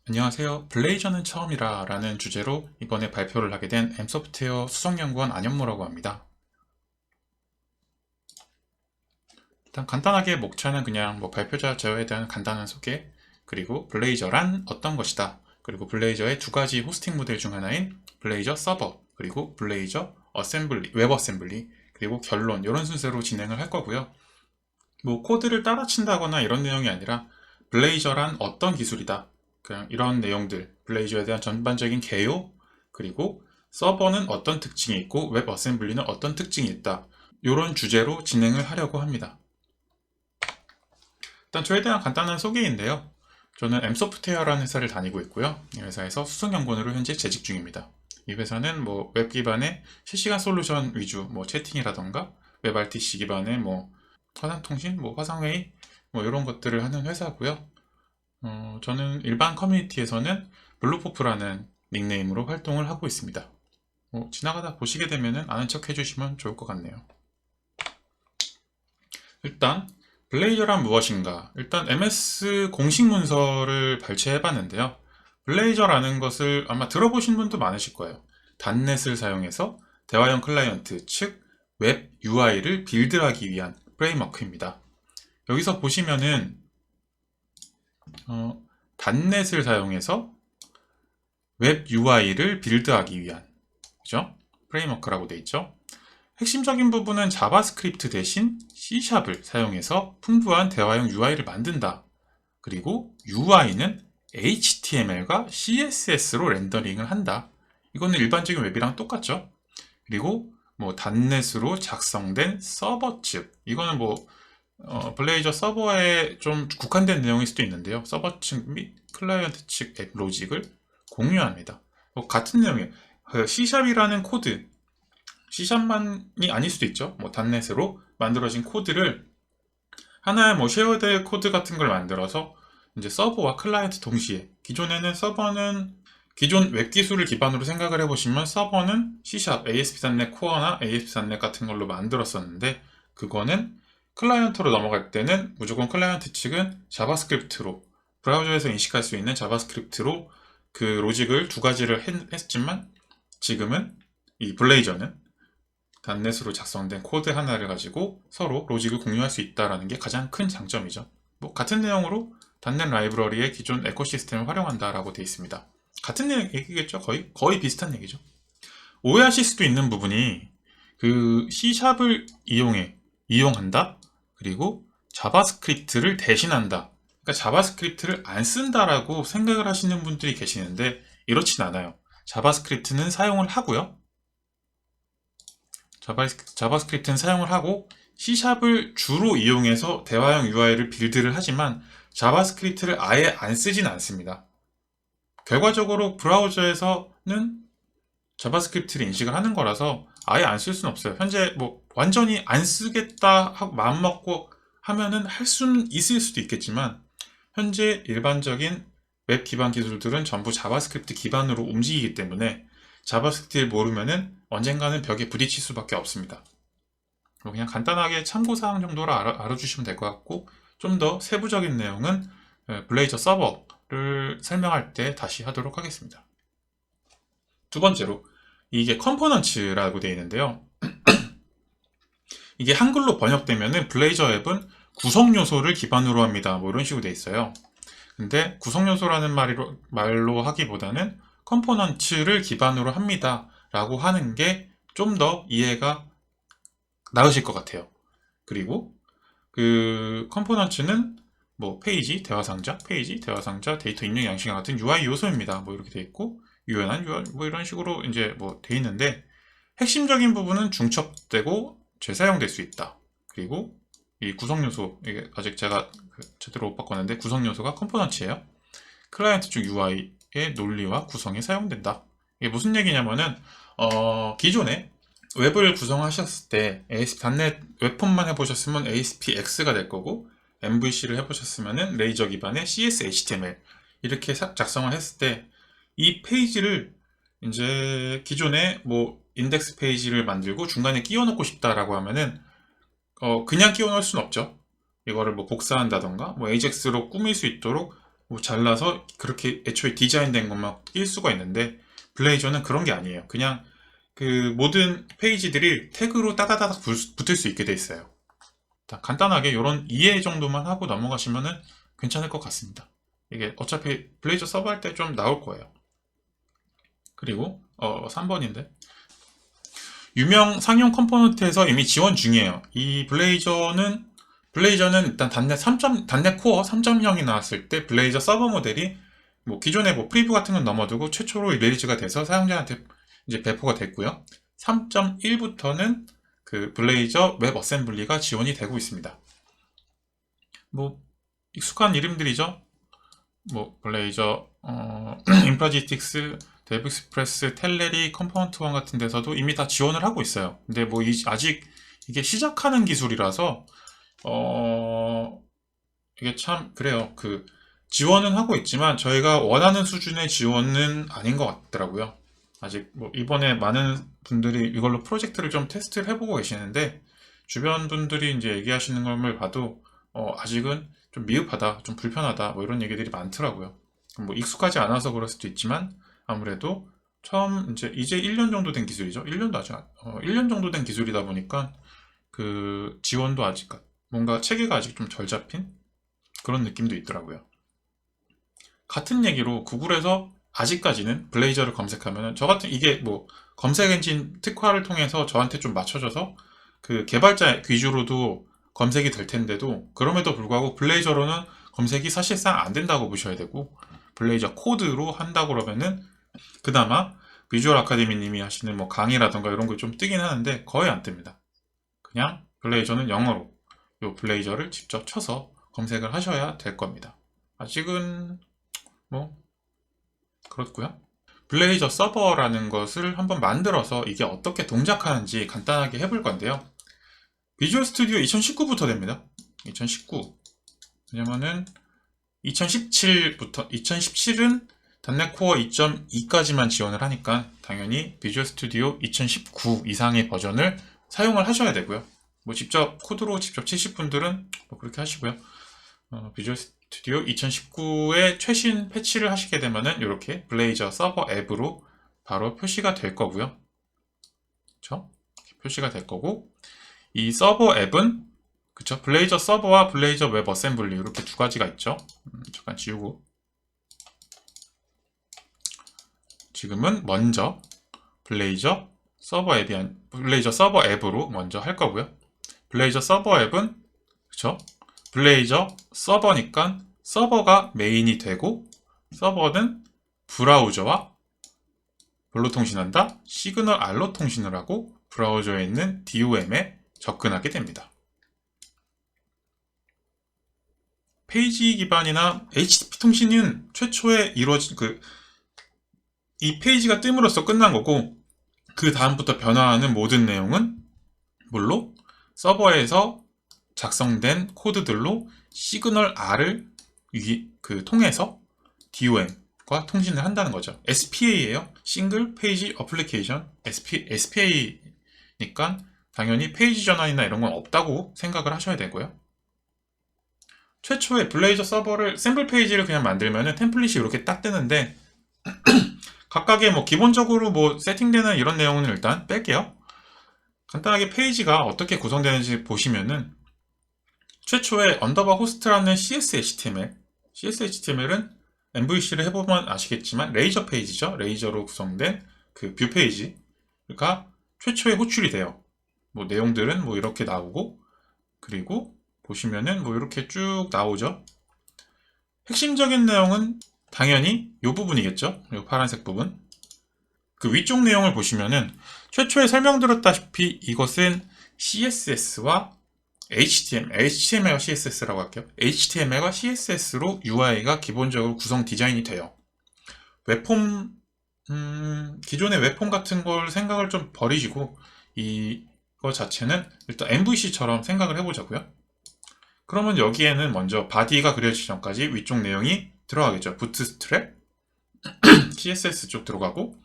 안녕하세요. 블레이저는 처음이라 라는 주제로 이번에 발표를 하게 된 M소프트웨어 수석연구원 안현무라고 합니다. 일단 간단하게 목차는 그냥 발표자 제어에 대한 간단한 소개, 그리고 블레이저란 어떤 것이다, 그리고 블레이저의 두 가지 호스팅 모델 중 하나인 블레이저 서버, 그리고 블레이저 어셈블리, 웹 어셈블리, 그리고 결론 이런 순서로 진행을 할 거고요. 코드를 따라 친다거나 이런 내용이 아니라 블레이저란 어떤 기술이다, 그냥 이런 내용들, 블레이저에 대한 전반적인 개요, 그리고 서버는 어떤 특징이 있고 웹 어셈블리는 어떤 특징이 있다, 이런 주제로 진행을 하려고 합니다. 일단 저에 대한 간단한 소개인데요. 저는 M소프트웨어라는 회사를 다니고 있고요. 이 회사에서 수석연구원으로 현재 재직 중입니다. 이 회사는 웹 기반의 실시간 솔루션 위주 채팅이라던가 웹 RTC 기반의 화상통신, 화상회의 이런 것들을 하는 회사고요. 저는 일반 커뮤니티에서는 블루포프라는 닉네임으로 활동을 하고 있습니다. 지나가다 보시게 되면 아는 척 해주시면 좋을 것 같네요. 일단 블레이저란 무엇인가? 일단 MS 공식 문서를 발췌해 봤는데요. 블레이저라는 것을 아마 들어보신 분도 많으실 거예요. 단넷을 사용해서 대화형 클라이언트, 즉 웹 UI를 빌드하기 위한 프레임워크입니다. 여기서 보시면은 단넷을 사용해서 웹 UI를 빌드하기 위한, 그죠? 프레임워크라고 되어 있죠. 핵심적인 부분은 자바스크립트 대신 C샵을 사용해서 풍부한 대화형 UI를 만든다. 그리고 UI는 HTML과 CSS로 렌더링을 한다. 이거는 일반적인 웹이랑 똑같죠. 그리고 단넷으로 작성된 서버 측, 이거는 블레이저 서버에 좀 국한된 내용일 수도 있는데요. 서버 측 및 클라이언트 측 앱 로직을 공유합니다. 같은 내용이에요. C샵이라는 코드, C샵만이 아닐 수도 있죠. 단넷으로 만들어진 코드를 하나의 쉐어드 코드 같은 걸 만들어서 이제 서버와 클라이언트 동시에, 기존에는 서버는 기존 웹 기술을 기반으로 생각을 해보시면 서버는 C샵, ASP.NET 코어나 ASP.NET 같은 걸로 만들었었는데, 그거는 클라이언트로 넘어갈 때는 무조건 클라이언트 측은 자바스크립트로, 브라우저에서 인식할 수 있는 자바스크립트로 그 로직을 두 가지를 했지만, 지금은 이 블레이저는 단넷으로 작성된 코드 하나를 가지고 서로 로직을 공유할 수 있다는 게 가장 큰 장점이죠. 같은 내용으로 단넷 라이브러리의 기존 에코시스템을 활용한다라고 되어 있습니다. 같은 얘기겠죠? 거의 비슷한 얘기죠. 오해하실 수도 있는 부분이 그 C샵을 이용한다? 그리고 자바스크립트를 대신한다. 그러니까 자바스크립트를 안 쓴다라고 생각을 하시는 분들이 계시는데, 이렇진 않아요. 자바스크립트는 사용을 하고요. 자바스크립트는 사용을 하고 C샵을 주로 이용해서 대화형 UI를 빌드를 하지만 자바스크립트를 아예 안 쓰진 않습니다. 결과적으로 브라우저에서는 자바스크립트를 인식을 하는 거라서 아예 안 쓸 수는 없어요. 현재 완전히 안 쓰겠다 하고 마음먹고 하면은 할 수는 있을 수도 있겠지만, 현재 일반적인 웹 기반 기술들은 전부 자바스크립트 기반으로 움직이기 때문에 자바스크립트를 모르면은 언젠가는 벽에 부딪힐 수밖에 없습니다. 그냥 간단하게 참고사항 정도로 알아주시면 될 것 같고, 좀 더 세부적인 내용은 블레이저 서버를 설명할 때 다시 하도록 하겠습니다. 두 번째로, 이게 컴포넌츠라고 되어 있는데요. 이게 한글로 번역되면은 블레이저 앱은 구성 요소를 기반으로 합니다. 이런 식으로 되어 있어요. 근데 구성 요소라는 말로 하기보다는 컴포넌츠를 기반으로 합니다 라고 하는 게 좀 더 이해가 나으실 것 같아요. 그리고 그 컴포넌츠는 페이지, 대화상자, 데이터 입력 양식과 같은 UI 요소입니다. 이렇게 돼 있고, 유연한 UI 이런 식으로 이제 돼 있는데, 핵심적인 부분은 중첩되고 재사용될 수 있다. 그리고 이 구성 요소, 이게 아직 제가 제대로 못 바꿨는데 구성 요소가 컴포넌츠예요. 클라이언트 쪽 UI의 논리와 구성이 사용된다. 이게 무슨 얘기냐면은 기존에 웹을 구성하셨을 때 ASP.NET 웹폼만 해보셨으면 ASPX가 될 거고, MVC를 해보셨으면 레이저 기반의 CS HTML 이렇게 작성을 했을 때, 이 페이지를 이제 기존에 인덱스 페이지를 만들고 중간에 끼워 넣고 싶다라고 하면은 그냥 끼워 넣을 수는 없죠. 이거를 복사한다던가 AJAX로 꾸밀 수 있도록 뭐 잘라서 그렇게 애초에 디자인된 것만 낄 수가 있는데, 블레이저는 그런 게 아니에요. 그냥 그 모든 페이지들이 태그로 따다다닥 붙을 수 있게 돼 있어요. 간단하게 이런 이해 정도만 하고 넘어가시면은 괜찮을 것 같습니다. 이게 어차피 블레이저 서버 할 때 좀 나올 거예요. 그리고 3번인데, 유명 상용 컴포넌트에서 이미 지원 중이에요. 이 블레이저는 일단 단넷 코어 3.0이 나왔을 때 블레이저 서버 모델이 뭐 기존의 뭐 프리뷰 같은 건 넘어두고 최초로 리리즈가 돼서 사용자한테 이제 배포가 됐고요. 3.1부터는 그 블레이저 웹 어셈블리가 지원이 되고 있습니다. 뭐 익숙한 이름들이죠. 뭐 블레이저, 인프라지틱스, 데브익스프레스, 텔레리, 컴포넌트1 같은 데서도 이미 다 지원을 하고 있어요. 근데 뭐 아직 이게 시작하는 기술이라서 이게 참 그래요. 그 지원은 하고 있지만 저희가 원하는 수준의 지원은 아닌 것 같더라고요. 아직 뭐 이번에 많은 분들이 이걸로 프로젝트를 좀 테스트를 해보고 계시는데, 주변 분들이 이제 얘기하시는 걸 봐도 아직은 좀 미흡하다, 좀 불편하다, 뭐 이런 얘기들이 많더라고요. 뭐 익숙하지 않아서 그럴 수도 있지만 아무래도 처음 이제 1년 정도 된 기술이죠. 1년도 아직 1년 정도 된 기술이다 보니까 그 지원도 아직 뭔가 체계가 아직 좀 덜 잡힌 그런 느낌도 있더라고요. 같은 얘기로 구글에서 아직까지는 블레이저를 검색하면은 저 같은 이게 뭐 검색 엔진 특화를 통해서 저한테 좀 맞춰져서 그 개발자 위주로도 검색이 될 텐데도, 그럼에도 불구하고 블레이저로는 검색이 사실상 안 된다고 보셔야 되고, 블레이저 코드로 한다고 그러면은 그나마 비주얼 아카데미 님이 하시는 뭐 강의라던가 이런 거 좀 뜨긴 하는데 거의 안 뜹니다. 그냥 블레이저는 영어로 요 블레이저를 직접 쳐서 검색을 하셔야 될 겁니다. 아직은 뭐 그렇고요. 블레이저 서버라는 것을 한번 만들어서 이게 어떻게 동작하는지 간단하게 해볼 건데요. 비주얼 스튜디오 2019부터 됩니다. 2019. 왜냐면은 2017은 .NET 코어 2.2까지만 지원을 하니까 당연히 비주얼 스튜디오 2019 이상의 버전을 사용을 하셔야 되고요. 뭐 직접 코드로 직접 치실 분들은 뭐 그렇게 하시고요. 비주얼 스튜디오 2019의 최신 패치를 하시게 되면은 이렇게 블레이저 서버 앱으로 바로 표시가 될 거고요. 그렇죠? 표시가 될 거고, 이 서버 앱은 그쵸? 블레이저 서버와 블레이저 웹 어셈블리 이렇게 두 가지가 있죠. 잠깐 지우고, 지금은 먼저 블레이저 서버 앱으로 먼저 할 거고요. 블레이저 서버 앱은 그쵸? 블레이저 서버니까 서버가 메인이 되고, 서버는 브라우저와 뭘로 통신한다? 시그널 R로 통신을 하고 브라우저에 있는 DOM에 접근하게 됩니다. 페이지 기반이나 HTTP 통신은 최초에 이루어진 이 페이지가 뜸으로써 끝난 거고, 그 다음부터 변화하는 모든 내용은 뭘로? 서버에서 작성된 코드들로 시그널 R을 통해서 DOM과 통신을 한다는 거죠. SPA예요. 싱글 페이지 어플리케이션. SPA니까 당연히 페이지 전환이나 이런 건 없다고 생각을 하셔야 되고요. 최초에 블레이저 서버를 샘플 페이지를 그냥 만들면은 템플릿이 이렇게 딱 뜨는데, 각각의 뭐 기본적으로 뭐 세팅되는 이런 내용은 일단 뺄게요. 간단하게 페이지가 어떻게 구성되는지 보시면은, 최초에 언더바 호스트라는 CSHTML은 MVC를 해보면 아시겠지만 레이저 페이지죠. 레이저로 구성된 그 뷰 페이지가 최초에 호출이 돼요. 뭐 내용들은 뭐 이렇게 나오고, 그리고 보시면은 뭐 이렇게 쭉 나오죠. 핵심적인 내용은 당연히 이 부분이겠죠. 이 파란색 부분. 그 위쪽 내용을 보시면은 최초에 설명드렸다시피 이것은 CSS와 HTML과 CSS라고 할게요. HTML과 CSS로 UI가 기본적으로 구성 디자인이 돼요. 웹폼, 기존의 웹폼 같은 걸 생각을 좀 버리시고 이거 자체는 일단 MVC처럼 생각을 해보자고요. 그러면 여기에는 먼저 바디가 그려지기 전까지 위쪽 내용이 들어가겠죠. 부트스트랩, CSS 쪽 들어가고,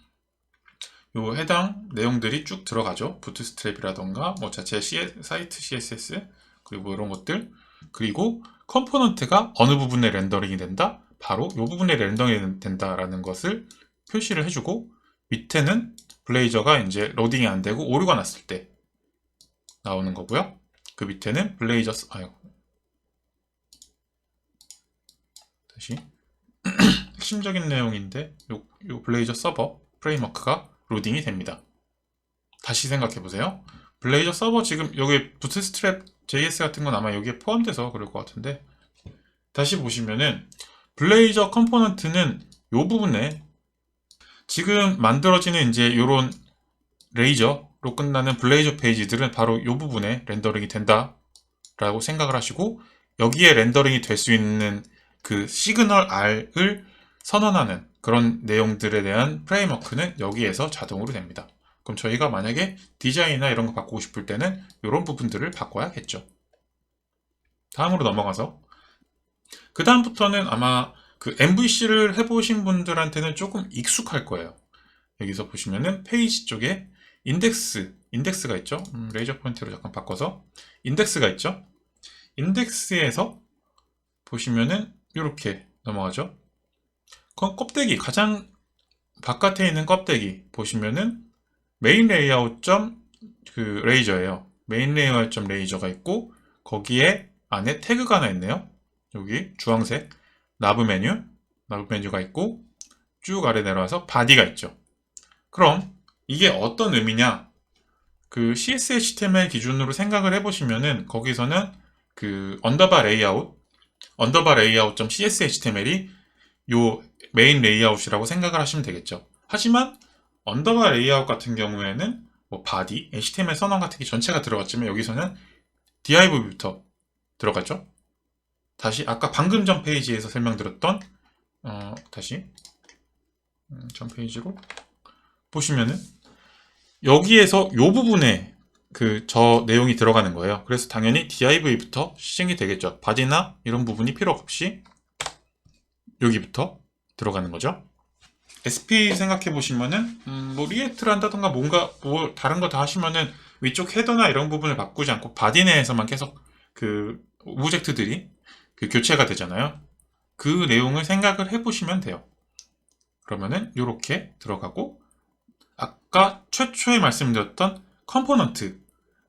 요 해당 내용들이 쭉 들어가죠. 부트스트랩이라던가 뭐 자체 사이트 CSS, 그리고 이런 것들, 그리고 컴포넌트가 어느 부분에 렌더링이 된다, 바로 이 부분에 렌더링이 된다라는 것을 표시를 해주고, 밑에는 블레이저가 이제 로딩이 안 되고 오류가 났을 때 나오는 거고요. 그 밑에는 블레이저, 다시 핵심적인 내용인데 요 블레이저 서버 프레임워크가 로딩이 됩니다. 다시 생각해 보세요. 블레이저 서버 지금 여기 부트스트랩 JS 같은 건 아마 여기에 포함돼서 그럴 것 같은데, 다시 보시면은 블레이저 컴포넌트는 요 부분에 지금 만들어지는 이제 요런 레이저로 끝나는 블레이저 페이지들은 바로 요 부분에 렌더링이 된다 라고 생각을 하시고, 여기에 렌더링이 될 수 있는 그 시그널 R을 선언하는 그런 내용들에 대한 프레임워크는 여기에서 자동으로 됩니다. 그럼 저희가 만약에 디자인이나 이런 거 바꾸고 싶을 때는 이런 부분들을 바꿔야겠죠. 다음으로 넘어가서, 그 다음부터는 아마 그 MVC를 해보신 분들한테는 조금 익숙할 거예요. 여기서 보시면은 페이지 쪽에 인덱스가 있죠. 레이저 포인트로 잠깐 바꿔서 인덱스가 있죠. 인덱스에서 보시면은 이렇게 넘어가죠. 껍데기, 가장 바깥에 있는 껍데기 보시면은 메인 레이아웃 그 레이저예요. 메인 레이아웃 레이저가 있고, 거기에 안에 태그가 하나 있네요. 여기 주황색 나브 메뉴가 있고, 쭉 아래 내려와서 바디가 있죠. 그럼 이게 어떤 의미냐? 그 CSS HTML 기준으로 생각을 해보시면은, 거기서는 그 언더바 레이아웃.CSS HTML이 요 메인 레이아웃이라고 생각을 하시면 되겠죠. 하지만 언더바 레이아웃 같은 경우에는 뭐 바디, HTML 선언 같은 게 전체가 들어갔지만, 여기서는 div부터 들어가죠. 다시 아까 방금 전 페이지에서 설명드렸던 다시 전 페이지로 보시면은 여기에서 요 부분에 저 내용이 들어가는 거예요. 그래서 당연히 div부터 시행이 되겠죠. 바디나 이런 부분이 필요 없이 여기부터 들어가는 거죠. SP 생각해 보시면은 뭐 리액트를 한다던가 뭔가 뭐 다른 거 다 하시면은 위쪽 헤더나 이런 부분을 바꾸지 않고 바디 내에서만 계속 그 오브젝트들이 교체가 되잖아요. 그 내용을 생각을 해 보시면 돼요. 그러면은 이렇게 들어가고, 아까 최초에 말씀드렸던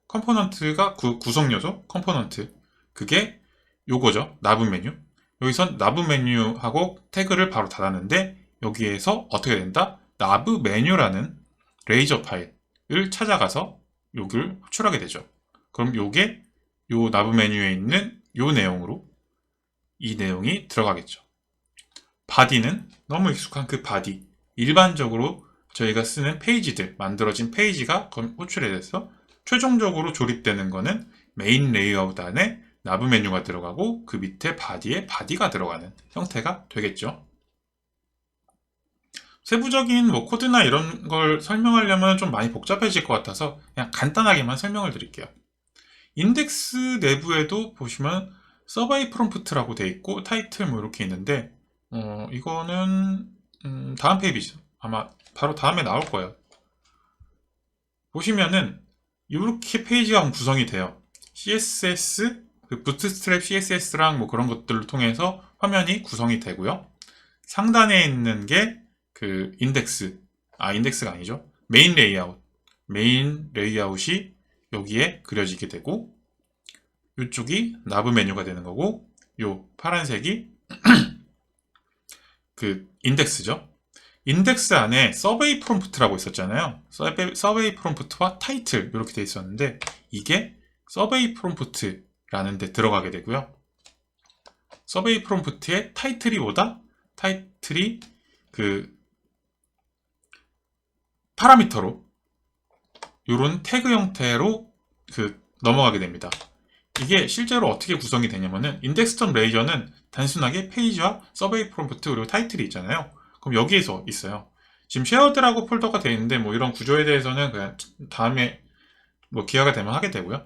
컴포넌트가 구성요소 컴포넌트, 그게 요거죠. 나브 메뉴. 여기선 나브 메뉴하고 태그를 바로 닫았는데, 여기에서 어떻게 된다? 나브 메뉴라는 레이저 파일을 찾아가서 여기를 호출하게 되죠. 그럼 요게 요 나브 메뉴에 있는 요 내용으로 이 내용이 들어가겠죠. 바디는 너무 익숙한 그 바디, 일반적으로 저희가 쓰는 페이지들, 만들어진 페이지가 호출이 돼서 최종적으로 조립되는 거는 메인 레이아웃 안에 나브 메뉴가 들어가고, 그 밑에 바디에 바디가 들어가는 형태가 되겠죠. 세부적인 뭐 코드나 이런 걸 설명하려면 좀 많이 복잡해질 것 같아서 그냥 간단하게만 설명을 드릴게요. 인덱스 내부에도 보시면 서바이 프롬프트라고 돼 있고, 타이틀 뭐 이렇게 있는데, 이거는 다음 페이지죠. 아마 바로 다음에 나올 거예요. 보시면은 이렇게 페이지가 구성이 돼요. CSS, 부트스트랩 CSS랑 뭐 그런 것들을 통해서 화면이 구성이 되고요. 상단에 있는 게 그 인덱스가 아니죠. 메인 레이아웃이 여기에 그려지게 되고, 이쪽이 나브 메뉴가 되는 거고, 요 파란색이 그 인덱스죠. 인덱스 안에 서베이 프롬프트라고 있었잖아요. 서베이 프롬프트와 타이틀 이렇게 돼 있었는데, 이게 서베이 프롬프트라는 데 들어가게 되고요. 서베이 프롬프트의 타이틀이 그 파라미터로 이런 태그 형태로 넘어가게 됩니다. 이게 실제로 어떻게 구성이 되냐면은, index.razor는 단순하게 페이지와 서베이 프롬프트 그리고 타이틀이 있잖아요. 그럼 여기에서 있어요. 지금 쉐어드라고 폴더가 되어 있는데, 뭐 이런 구조에 대해서는 그냥 다음에 뭐 기회가 되면 하게 되고요.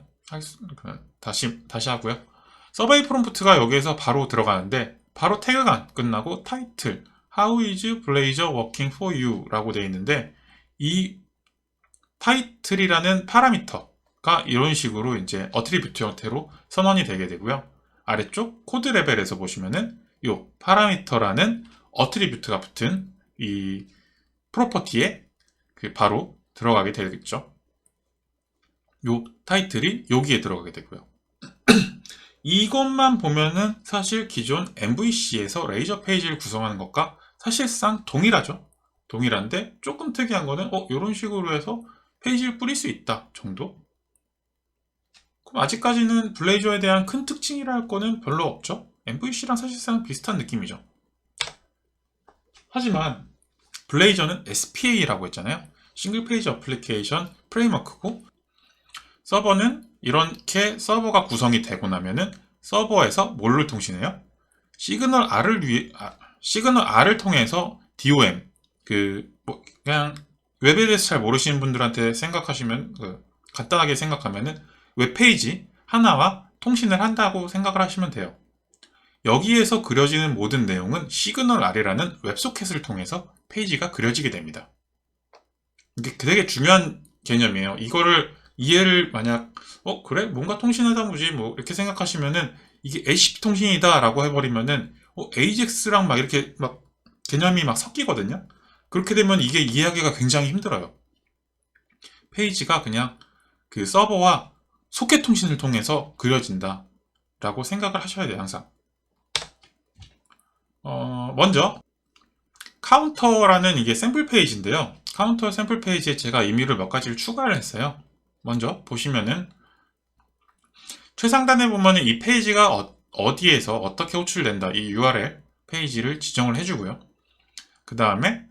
다시 하고요. 서베이 프롬프트가 여기에서 바로 들어가는데, 바로 태그가 안 끝나고 타이틀 How is Blazor working for you? 라고 되어 있는데, 이 타이틀이라는 파라미터가 이런 식으로 이제 어트리뷰트 형태로 선언이 되게 되고요. 아래쪽 코드 레벨에서 보시면은 요 파라미터라는 어트리뷰트가 붙은 이 프로퍼티에 바로 들어가게 되겠죠. 요 타이틀이 여기에 들어가게 되고요. 이것만 보면은 사실 기존 MVC에서 레이저 페이지를 구성하는 것과 사실상 동일하죠. 동일한데 조금 특이한 거는 이런 식으로 해서 페이지를 뿌릴 수 있다 정도? 그럼 아직까지는 블레이저에 대한 큰 특징이라 할 거는 별로 없죠. MVC랑 사실상 비슷한 느낌이죠. 하지만 블레이저는 SPA라고 했잖아요. 싱글 페이지 어플리케이션 프레임워크고, 서버는 이렇게 서버가 구성이 되고 나면은 서버에서 뭘로 통신해요? 시그널 R을 통해서 DOM, 그냥 웹에 대해서 잘 모르시는 분들한테 생각하시면, 간단하게 생각하면은 웹페이지 하나와 통신을 한다고 생각을 하시면 돼요. 여기에서 그려지는 모든 내용은 시그널 R이라는 웹소켓을 통해서 페이지가 그려지게 됩니다. 이게 되게 중요한 개념이에요. 이거를 이해를 만약 그래? 뭔가 통신하다 보지 뭐 이렇게 생각하시면은 이게 HTTP 통신이다 라고 해버리면은 AJAX랑 막 이렇게 막 개념이 막 섞이거든요. 그렇게 되면 이게 이해하기가 굉장히 힘들어요. 페이지가 그냥 그 서버와 소켓 통신을 통해서 그려진다 라고 생각을 하셔야 돼요. 항상. 먼저 카운터라는 이게 샘플 페이지인데요. 카운터 샘플 페이지에 제가 임의로 몇 가지를 추가를 했어요. 먼저 보시면은 최상단에 보면은 이 페이지가 어디에서 어떻게 호출된다, 이 URL 페이지를 지정을 해주고요. 그 다음에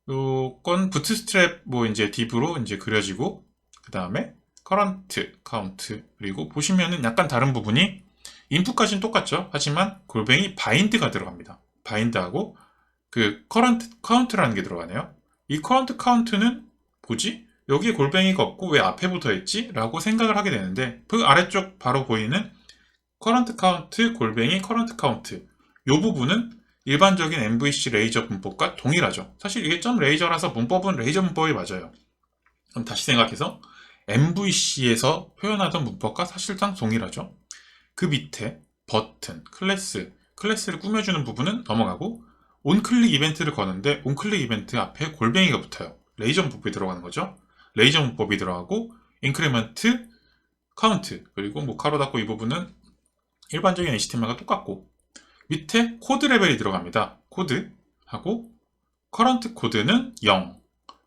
요건 부트스트랩 뭐 이제 div로 이제 그려지고, 그 다음에 current count, 그리고 보시면은 약간 다른 부분이 인풋까지는 똑같죠. 하지만 골뱅이 바인드가 들어갑니다. 바인드하고 그 current count라는 게 들어가네요. 이 current count는 뭐지? 여기에 골뱅이가 없고 왜 앞에 붙어 있지? 라고 생각을 하게 되는데, 그 아래쪽 바로 보이는 current count 골뱅이 current count, 이 부분은 일반적인 MVC 레이저 문법과 동일하죠. 사실 이게 점 레이저라서 문법은 레이저 문법이 맞아요. 그럼 다시 생각해서 MVC에서 표현하던 문법과 사실상 동일하죠. 그 밑에 버튼, 클래스를 꾸며주는 부분은 넘어가고, 온클릭 이벤트를 거는데 온클릭 이벤트 앞에 골뱅이가 붙어요. 레이저 문법이 들어가는 거죠. 레이저 문법이 들어가고, 인크리먼트, 카운트, 그리고 뭐 가로 닫고 이 부분은 일반적인 HTML과 똑같고, 밑에 코드 레벨이 들어갑니다. 코드하고 커런트 코드는 0,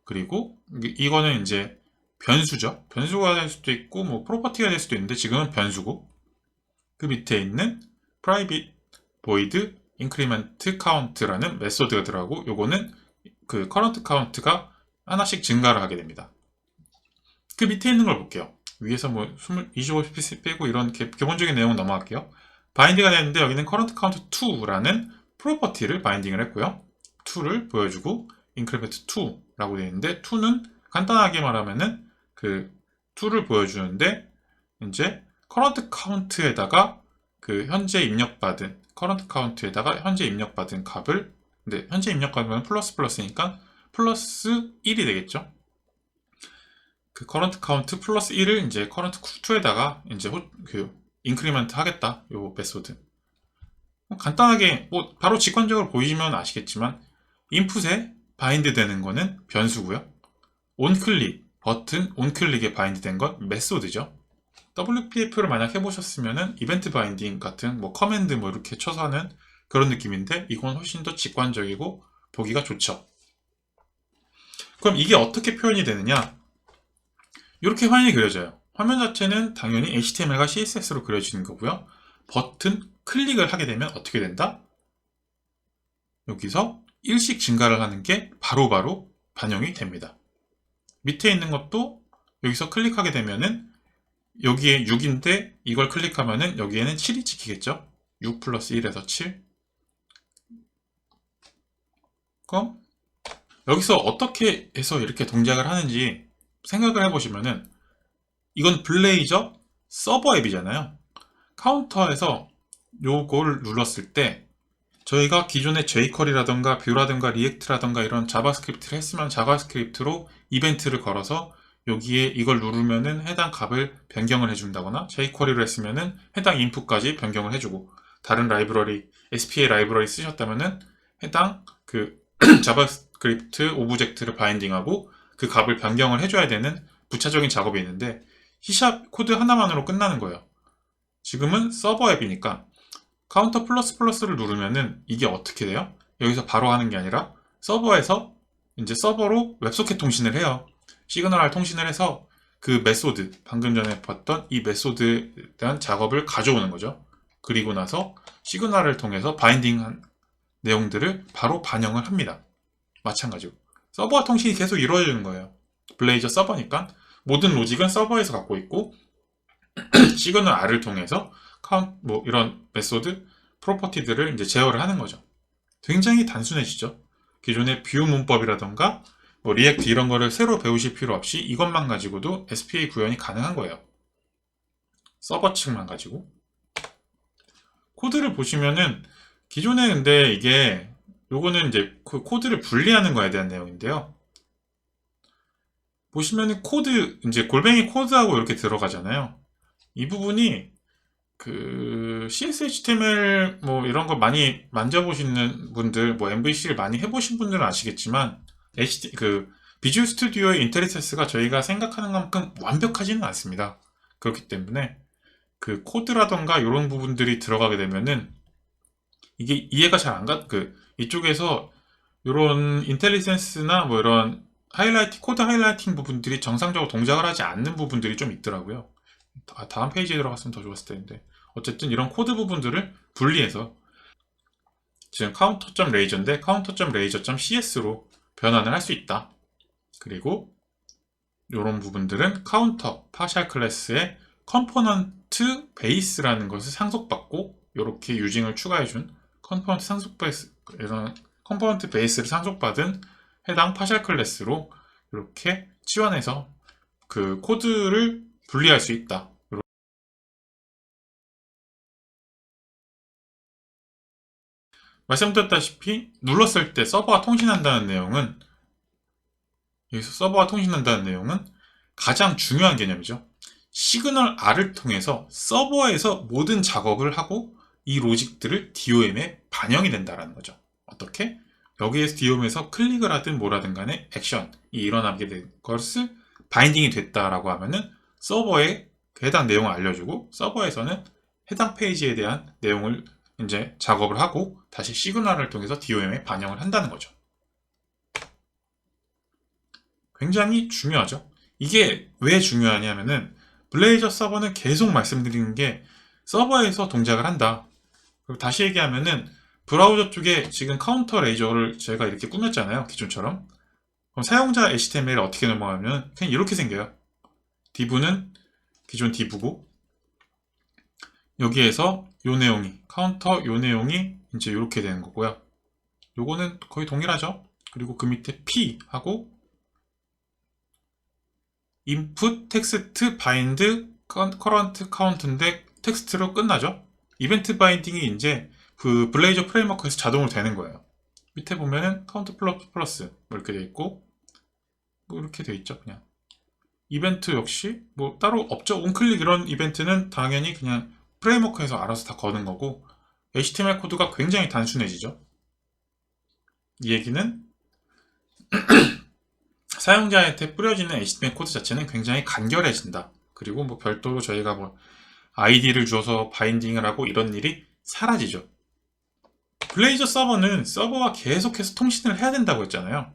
그리고 이거는 이제 변수죠. 변수가 될 수도 있고 뭐 프로퍼티가 될 수도 있는데 지금은 변수고, 그 밑에 있는 private void increment count라는 메소드가 들어가고, 요거는 그 current count가 하나씩 증가를 하게 됩니다. 그 밑에 있는 걸 볼게요. 위에서 뭐 25pc 빼고 이런 기본적인 내용은 넘어갈게요. 바인딩가 되는데 여기는 current count 2라는 프로퍼티를 바인딩을 했고요. 2를 보여주고 increment 2라고 되어 있는데, 2는 간단하게 말하면은 그 2를 보여주는데, 이제 current count에다가 그 현재 입력받은 current count에다가 현재 입력받은 값을, 근데 현재 입력받으면 플러스니까 플러스 1이 되겠죠. 그 current count 플러스 1을 이제 current 2에다가 이제 인크리먼트 하겠다, 요 메소드. 간단하게 뭐 바로 직관적으로 보이시면 아시겠지만 인풋에 바인드 되는 거는 변수고요. 온클릭 버튼 온클릭에 바인드 된 건 메소드죠. WPF를 만약 해보셨으면은 이벤트 바인딩 같은 뭐 커맨드 뭐 이렇게 쳐서 하는 그런 느낌인데, 이건 훨씬 더 직관적이고 보기가 좋죠. 그럼 이게 어떻게 표현이 되느냐? 이렇게 화면이 그려져요. 화면 자체는 당연히 HTML과 CSS로 그려지는 거고요. 버튼 클릭을 하게 되면 어떻게 된다? 여기서 일씩 증가를 하는 게 바로바로 반영이 됩니다. 밑에 있는 것도 여기서 클릭하게 되면은 여기에 6인데 이걸 클릭하면은 여기에는 7이 찍히겠죠? 6 플러스 1에서 7. 그럼 여기서 어떻게 해서 이렇게 동작을 하는지 생각을 해보시면은, 이건 블레이저 서버 앱이잖아요. 카운터에서 요걸 눌렀을 때 저희가 기존에 jQuery라던가 뷰라던가 리액트라던가 이런 자바스크립트를 했으면 자바스크립트로 이벤트를 걸어서 여기에 이걸 누르면은 해당 값을 변경을 해준다거나, jQuery로 했으면은 해당 인풋까지 변경을 해주고, 다른 라이브러리, SPA 라이브러리 쓰셨다면은 해당 그 자바스크립트 오브젝트를 바인딩하고 그 값을 변경을 해줘야 되는 부차적인 작업이 있는데 C# 코드 하나만으로 끝나는 거예요. 지금은 서버 앱이니까 카운터 플러스를 누르면은 이게 어떻게 돼요? 여기서 바로 하는 게 아니라 서버에서 이제 서버로 웹소켓 통신을 해요. 시그널 통신을 해서 그 메소드, 방금 전에 봤던 이 메소드에 대한 작업을 가져오는 거죠. 그리고 나서 시그널을 통해서 바인딩한 내용들을 바로 반영을 합니다. 마찬가지로 서버와 통신이 계속 이루어지는 거예요. 블레이저 서버니까 모든 로직은 서버에서 갖고 있고 시그널 R을 통해서 뭐 이런 메소드, 프로퍼티들을 이제 제어를 하는 거죠. 굉장히 단순해지죠. 기존의 뷰 문법이라던가 뭐 리액트 이런 거를 새로 배우실 필요 없이 이것만 가지고도 SPA 구현이 가능한 거예요. 서버 측만 가지고. 코드를 보시면은 기존에 근데 이게 요거는 이제 그 코드를 분리하는 거에 대한 내용인데요. 보시면은 코드, 이제 골뱅이 코드하고 이렇게 들어가잖아요. 이 부분이 그 CS/HTML 뭐 이런 거 많이 만져보시는 분들, 뭐 MVC를 많이 해보신 분들은 아시겠지만 그 비주얼 스튜디오의 인텔리센스가 저희가 생각하는 것만큼 완벽하지는 않습니다. 그렇기 때문에 그 코드라던가 이런 부분들이 들어가게 되면은 이게 이해가 잘 안 가, 이쪽에서 이런 인텔리센스나 뭐 이런 코드 하이라이팅 부분들이 정상적으로 동작을 하지 않는 부분들이 좀 있더라고요. 다음 페이지에 들어갔으면 더 좋았을 텐데. 어쨌든 이런 코드 부분들을 분리해서 지금 counter.razor인데 counter.razor.cs로 변환을 할 수 있다. 그리고 이런 부분들은 카운터 파셜 클래스의 컴포넌트 베이스라는 것을 상속받고 이렇게 유징을 추가해준 컴포넌트 상속 베이스, 이런 컴포넌트 베이스를 상속받은 해당 파셜 클래스로 이렇게 치환해서 그 코드를 분리할 수 있다. 말씀드렸다시피 눌렀을 때 서버와 통신한다는 내용은 여기서 서버와 통신한다는 내용은 가장 중요한 개념이죠. 시그널 R을 통해서 서버에서 모든 작업을 하고 이 로직들을 DOM에 반영이 된다는 거죠. 어떻게? 여기에서 DOM에서 클릭을 하든 뭐라든 간에 액션이 일어나게 된 것을 바인딩이 됐다라고 하면은 서버에 해당 내용을 알려주고 서버에서는 해당 페이지에 대한 내용을 이제 작업을 하고 다시 시그널을 통해서 DOM에 반영을 한다는 거죠. 굉장히 중요하죠. 이게 왜 중요하냐면은 블레이저 서버는 계속 말씀드리는 게 서버에서 동작을 한다. 그리고 다시 얘기하면은 브라우저 쪽에 지금 카운터 레이저를 제가 이렇게 꾸몄잖아요. 기존처럼. 그럼 사용자 HTML을 어떻게 넘어가면 그냥 이렇게 생겨요. div는 기존 div고 여기에서 요 내용이 카운터 요 내용이 이제 이렇게 되는 거고요. 요거는 거의 동일하죠. 그리고 그 밑에 p 하고 input text bind current count인데 텍스트로 끝나죠. 이벤트 바인딩이 이제 그 블레이저 프레임워크에서 자동으로 되는 거예요. 밑에 보면은 카운트 플러스 뭐 이렇게 돼 있고 뭐 이렇게 돼 있죠. 그냥 이벤트 역시 뭐 따로 없죠. 온클릭 이런 이벤트는 당연히 그냥 프레임워크에서 알아서 다 거는 거고 HTML 코드가 굉장히 단순해지죠. 이 얘기는 사용자한테 뿌려지는 HTML 코드 자체는 굉장히 간결해진다. 그리고 뭐 별도로 저희가 뭐 아이디를 주어서 바인딩을 하고 이런 일이 사라지죠. 블레이저 서버는 서버와 계속해서 통신을 해야 된다고 했잖아요.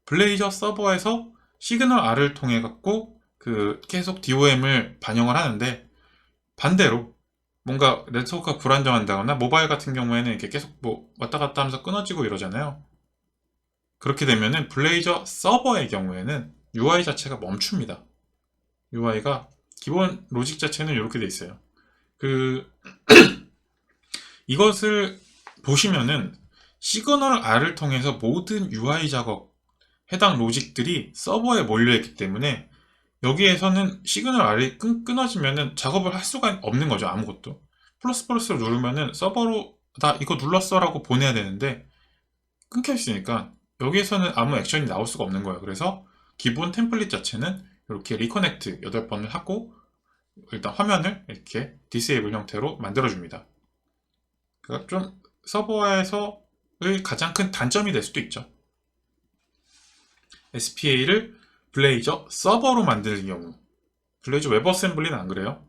블레이저 서버에서 시그널 R을 통해 갖고 그 계속 DOM을 반영을 하는데 반대로 뭔가 네트워크가 불안정한다거나 모바일 같은 경우에는 이렇게 계속 뭐 왔다 갔다 하면서 끊어지고 이러잖아요. 그렇게 되면은 블레이저 서버의 경우에는 UI 자체가 멈춥니다. UI가 기본 로직 자체는 이렇게 돼 있어요. 이것을 보시면은 시그널 R을 통해서 모든 UI 작업 해당 로직들이 서버에 몰려있기 때문에 여기에서는 시그널 R이 끊어지면은 작업을 할 수가 없는 거죠. 아무것도. 플러스를 누르면은 서버로 나 이거 눌렀어 라고 보내야 되는데 끊겨 있으니까 여기에서는 아무 액션이 나올 수가 없는 거예요. 그래서 기본 템플릿 자체는 이렇게 리커넥트 8번을 하고 일단 화면을 이렇게 디세이블 형태로 만들어줍니다. 그러니까 좀 서버에서의 가장 큰 단점이 될 수도 있죠. SPA를 블레이저 서버로 만드는 경우, 블레이저 웹어셈블리는 안 그래요.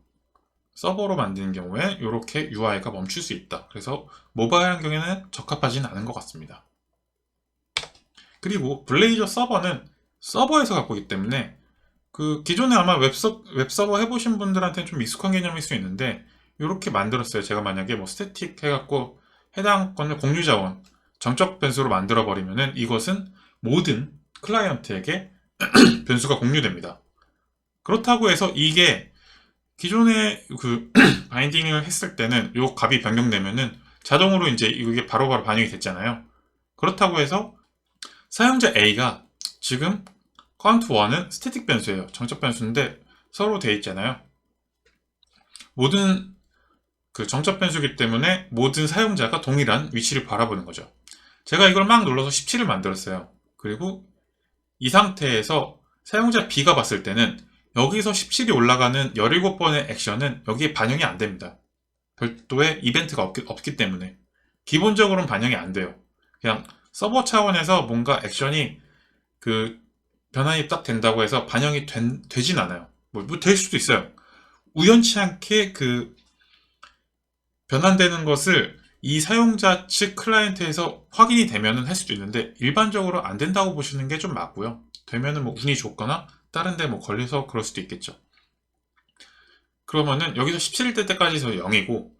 서버로 만드는 경우에 이렇게 UI가 멈출 수 있다. 그래서 모바일 환경에는 적합하지는 않은 것 같습니다. 그리고 블레이저 서버는 서버에서 갖고 있기 때문에 그 기존에 아마 웹서버 해보신 분들한테는 좀 익숙한 개념일 수 있는데 이렇게 만들었어요. 제가 만약에 뭐 스태틱 해갖고 해당 건을 공유 자원 정적 변수로 만들어 버리면은 이것은 모든 클라이언트에게 변수가 공유됩니다. 그렇다고 해서 이게 기존에 그 바인딩을 했을 때는 요 값이 변경되면은 자동으로 이제 이게 바로바로 반영이 됐잖아요. 그렇다고 해서 사용자 A가 지금 count1은 스태틱 변수예요. 정적 변수인데 서로 돼 있잖아요. 모든 그 정적 변수이기 때문에 모든 사용자가 동일한 위치를 바라보는 거죠. 제가 이걸 막 눌러서 17을 만들었어요. 그리고 이 상태에서 사용자 B가 봤을 때는 여기서 17이 올라가는 17번의 액션은 여기에 반영이 안 됩니다. 별도의 이벤트가 없기 때문에 기본적으로는 반영이 안 돼요. 그냥 서버 차원에서 뭔가 액션이 그 변환이 딱 된다고 해서 반영이 되진 않아요. 뭐 될 수도 있어요. 우연치 않게 그 변환되는 것을 이 사용자 측 클라이언트에서 확인이 되면은 할 수도 있는데 일반적으로 안 된다고 보시는 게 좀 맞고요. 되면은 뭐 운이 좋거나 다른 데 뭐 걸려서 그럴 수도 있겠죠. 그러면은 여기서 17일 될 때까지서 0이고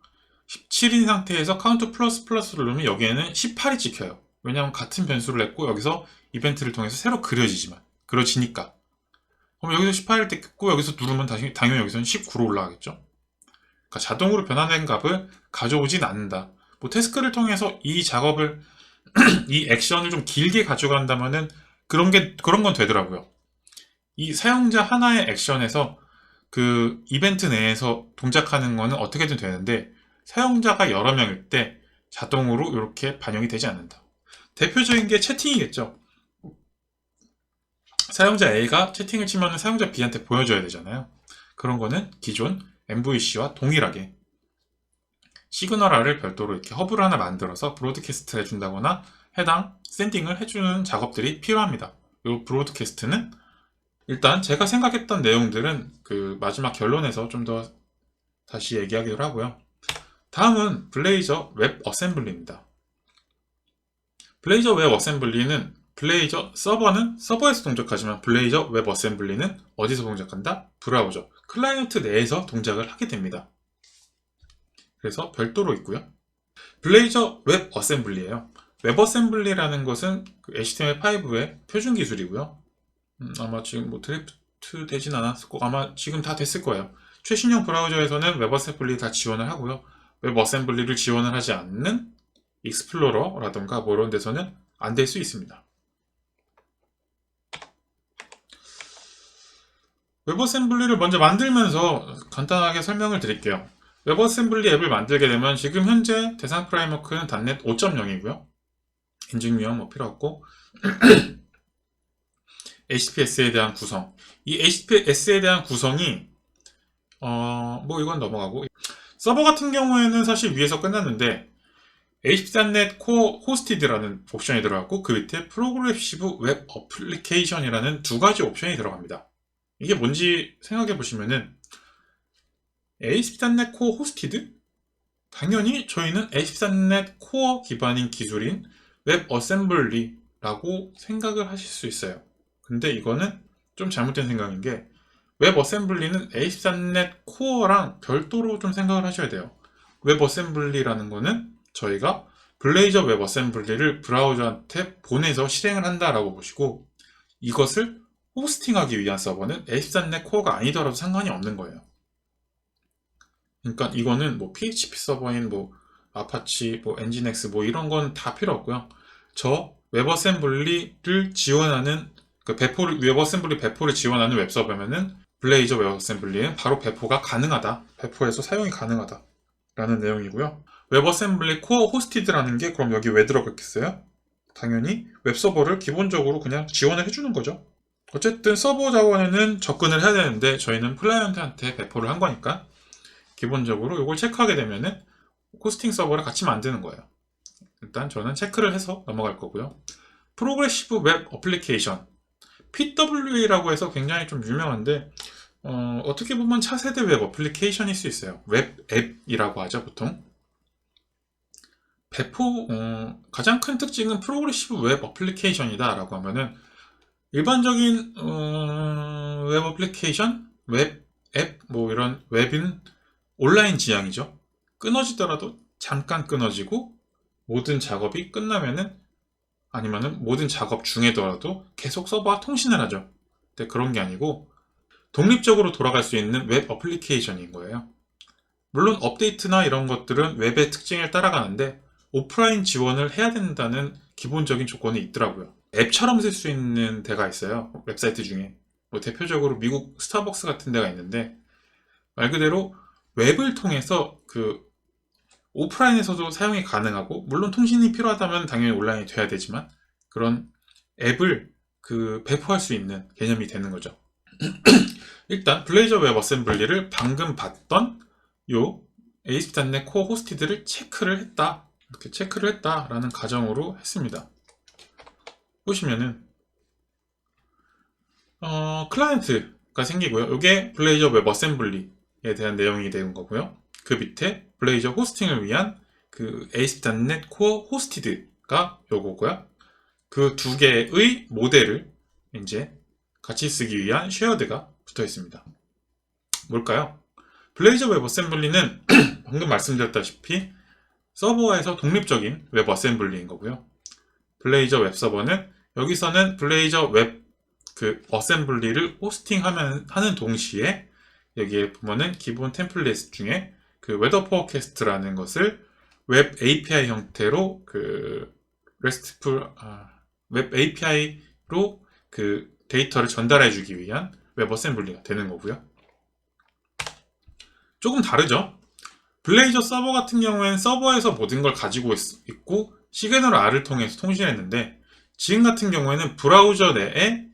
17인 상태에서 카운트 플러스를 누르면 여기에는 18이 찍혀요. 왜냐하면 같은 변수를 냈고 여기서 이벤트를 통해서 새로 그려지니까. 그럼 여기서 18일 때 끄고 여기서 누르면 당연히 여기서는 19로 올라가겠죠. 그러니까 자동으로 변환된 값을 가져오진 않는다. 뭐 태스크를 통해서 이 작업을 이 액션을 좀 길게 가져간다면은 그런 건 되더라고요. 이 사용자 하나의 액션에서 그 이벤트 내에서 동작하는 거는 어떻게든 되는데 사용자가 여러 명일 때 자동으로 이렇게 반영이 되지 않는다. 대표적인 게 채팅이겠죠. 사용자 A가 채팅을 치면 사용자 B한테 보여줘야 되잖아요. 그런 거는 기존 MVC와 동일하게 시그널화를 별도로 이렇게 허브를 하나 만들어서 브로드캐스트 해준다거나 해당 샌딩을 해주는 작업들이 필요합니다. 이 브로드캐스트는 일단 제가 생각했던 내용들은 그 마지막 결론에서 좀 더 다시 얘기하기로 하고요. 다음은 블레이저 웹 어셈블리입니다. 블레이저 웹 어셈블리는 블레이저 서버는 서버에서 동작하지만 블레이저 웹 어셈블리는 어디서 동작한다? 브라우저, 클라이언트 내에서 동작을 하게 됩니다. 그래서 별도로 있고요. 블레이저 웹 어셈블리예요. 웹 어셈블리라는 것은 HTML5의 표준 기술이고요. 아마 지금 뭐 드래프트 되진 않았을 거고 아마 지금 다 됐을 거예요. 최신형 브라우저에서는 웹 어셈블리 다 지원을 하고요. 웹 어셈블리를 지원을 하지 않는 익스플로러라던가 뭐 이런 데서는 안 될 수 있습니다. 웹 어셈블리를 먼저 만들면서 간단하게 설명을 드릴게요. 웹 어셈블리 앱을 만들게 되면 지금 현재 대상 프레임워크는 .NET 5.0이고요. 인증 유형 뭐 필요 없고 HTTPS에 대한 구성. 이 HTTPS에 대한 구성이 뭐 이건 넘어가고 서버 같은 경우에는 사실 위에서 끝났는데 ASP.NET Core Hosted라는 옵션이 들어갔고 그 밑에 Progressive Web Application이라는 두 가지 옵션이 들어갑니다. 이게 뭔지 생각해 보시면은 ASP.NET Core Hosted? 당연히 저희는 ASP.NET Core 기반인 기술인 웹 어셈블리라고 생각을 하실 수 있어요. 근데 이거는 좀 잘못된 생각인 게 웹 어셈블리는 ASP.NET Core랑 별도로 좀 생각을 하셔야 돼요. 웹 어셈블리라는 거는 저희가 블레이저 웹 어셈블리를 브라우저한테 보내서 실행을 한다라고 보시고 이것을 호스팅하기 위한 서버는 ASP.NET Core가 아니더라도 상관이 없는 거예요. 그러니까 이거는 뭐 PHP 서버인 뭐 아파치, 뭐 엔진엑스 뭐 이런 건 다 필요 없고요. 저 웹어셈블리를 지원하는 웹어셈블리 배포를 지원하는 웹서버면은 블레이저 웹어셈블리는 바로 배포가 가능하다. 배포해서 사용이 가능하다. 라는 내용이고요. 웹어셈블리 코어 호스티드라는 게 그럼 여기 왜 들어갔겠어요? 당연히 웹서버를 기본적으로 그냥 지원을 해주는 거죠. 어쨌든 서버 자원에는 접근을 해야 되는데 저희는 클라이언트한테 배포를 한 거니까 기본적으로 이걸 체크하게 되면은 호스팅 서버를 같이 만드는 거예요. 일단 저는 체크를 해서 넘어갈 거고요. 프로그레시브 웹 어플리케이션 PWA라고 해서 굉장히 좀 유명한데 어떻게 보면 차세대 웹 어플리케이션일 수 있어요. 웹 앱이라고 하죠, 보통. 가장 큰 특징은 프로그레시브 웹 어플리케이션이다 라고 하면은 일반적인 웹 어플리케이션, 웹 앱, 뭐 이런 웹은 온라인 지향이죠. 끊어지더라도 잠깐 끊어지고 모든 작업이 끝나면은 아니면은 모든 작업 중에더라도 계속 서버와 통신을 하죠. 근데 그런 게 아니고 독립적으로 돌아갈 수 있는 웹 어플리케이션인 거예요. 물론 업데이트나 이런 것들은 웹의 특징을 따라가는데 오프라인 지원을 해야 된다는 기본적인 조건이 있더라고요. 앱처럼 쓸 수 있는 데가 있어요. 웹사이트 중에. 뭐 대표적으로 미국 스타벅스 같은 데가 있는데 말 그대로 웹을 통해서 오프라인에서도 사용이 가능하고 물론 통신이 필요하다면 당연히 온라인이 돼야 되지만 그런 앱을 배포할 수 있는 개념이 되는 거죠. 일단 블레이저 웹 어셈블리를 방금 봤던 요 ASP.NET Core 호스티드를 체크를 했다. 이렇게 체크를 했다라는 가정으로 했습니다. 보시면은 클라이언트가 생기고요. 이게 블레이저 웹 어셈블리에 대한 내용이 되는 거고요. 그 밑에 블레이저 호스팅을 위한 ASP.NET Core 호스티드가 요거고요. 그 두 개의 모델을 이제 같이 쓰기 위한 쉐어드가 붙어 있습니다. 뭘까요? 블레이저 웹 어셈블리는 방금 말씀드렸다시피 서버에서 독립적인 웹 어셈블리인 거고요. 블레이저 웹 서버는 여기서는 블레이저 웹 어셈블리를 호스팅하는 동시에 여기에 보면은 기본 템플릿 중에 웨더 포어캐스트라는 것을 웹 API 형태로 웹 API로 데이터를 전달해주기 위한 웹 어셈블리가 되는 거고요. 조금 다르죠? 블레이저 서버 같은 경우에는 서버에서 모든 걸 가지고 있고 시그널 R을 통해서 통신했는데 지금 같은 경우에는 브라우저 내에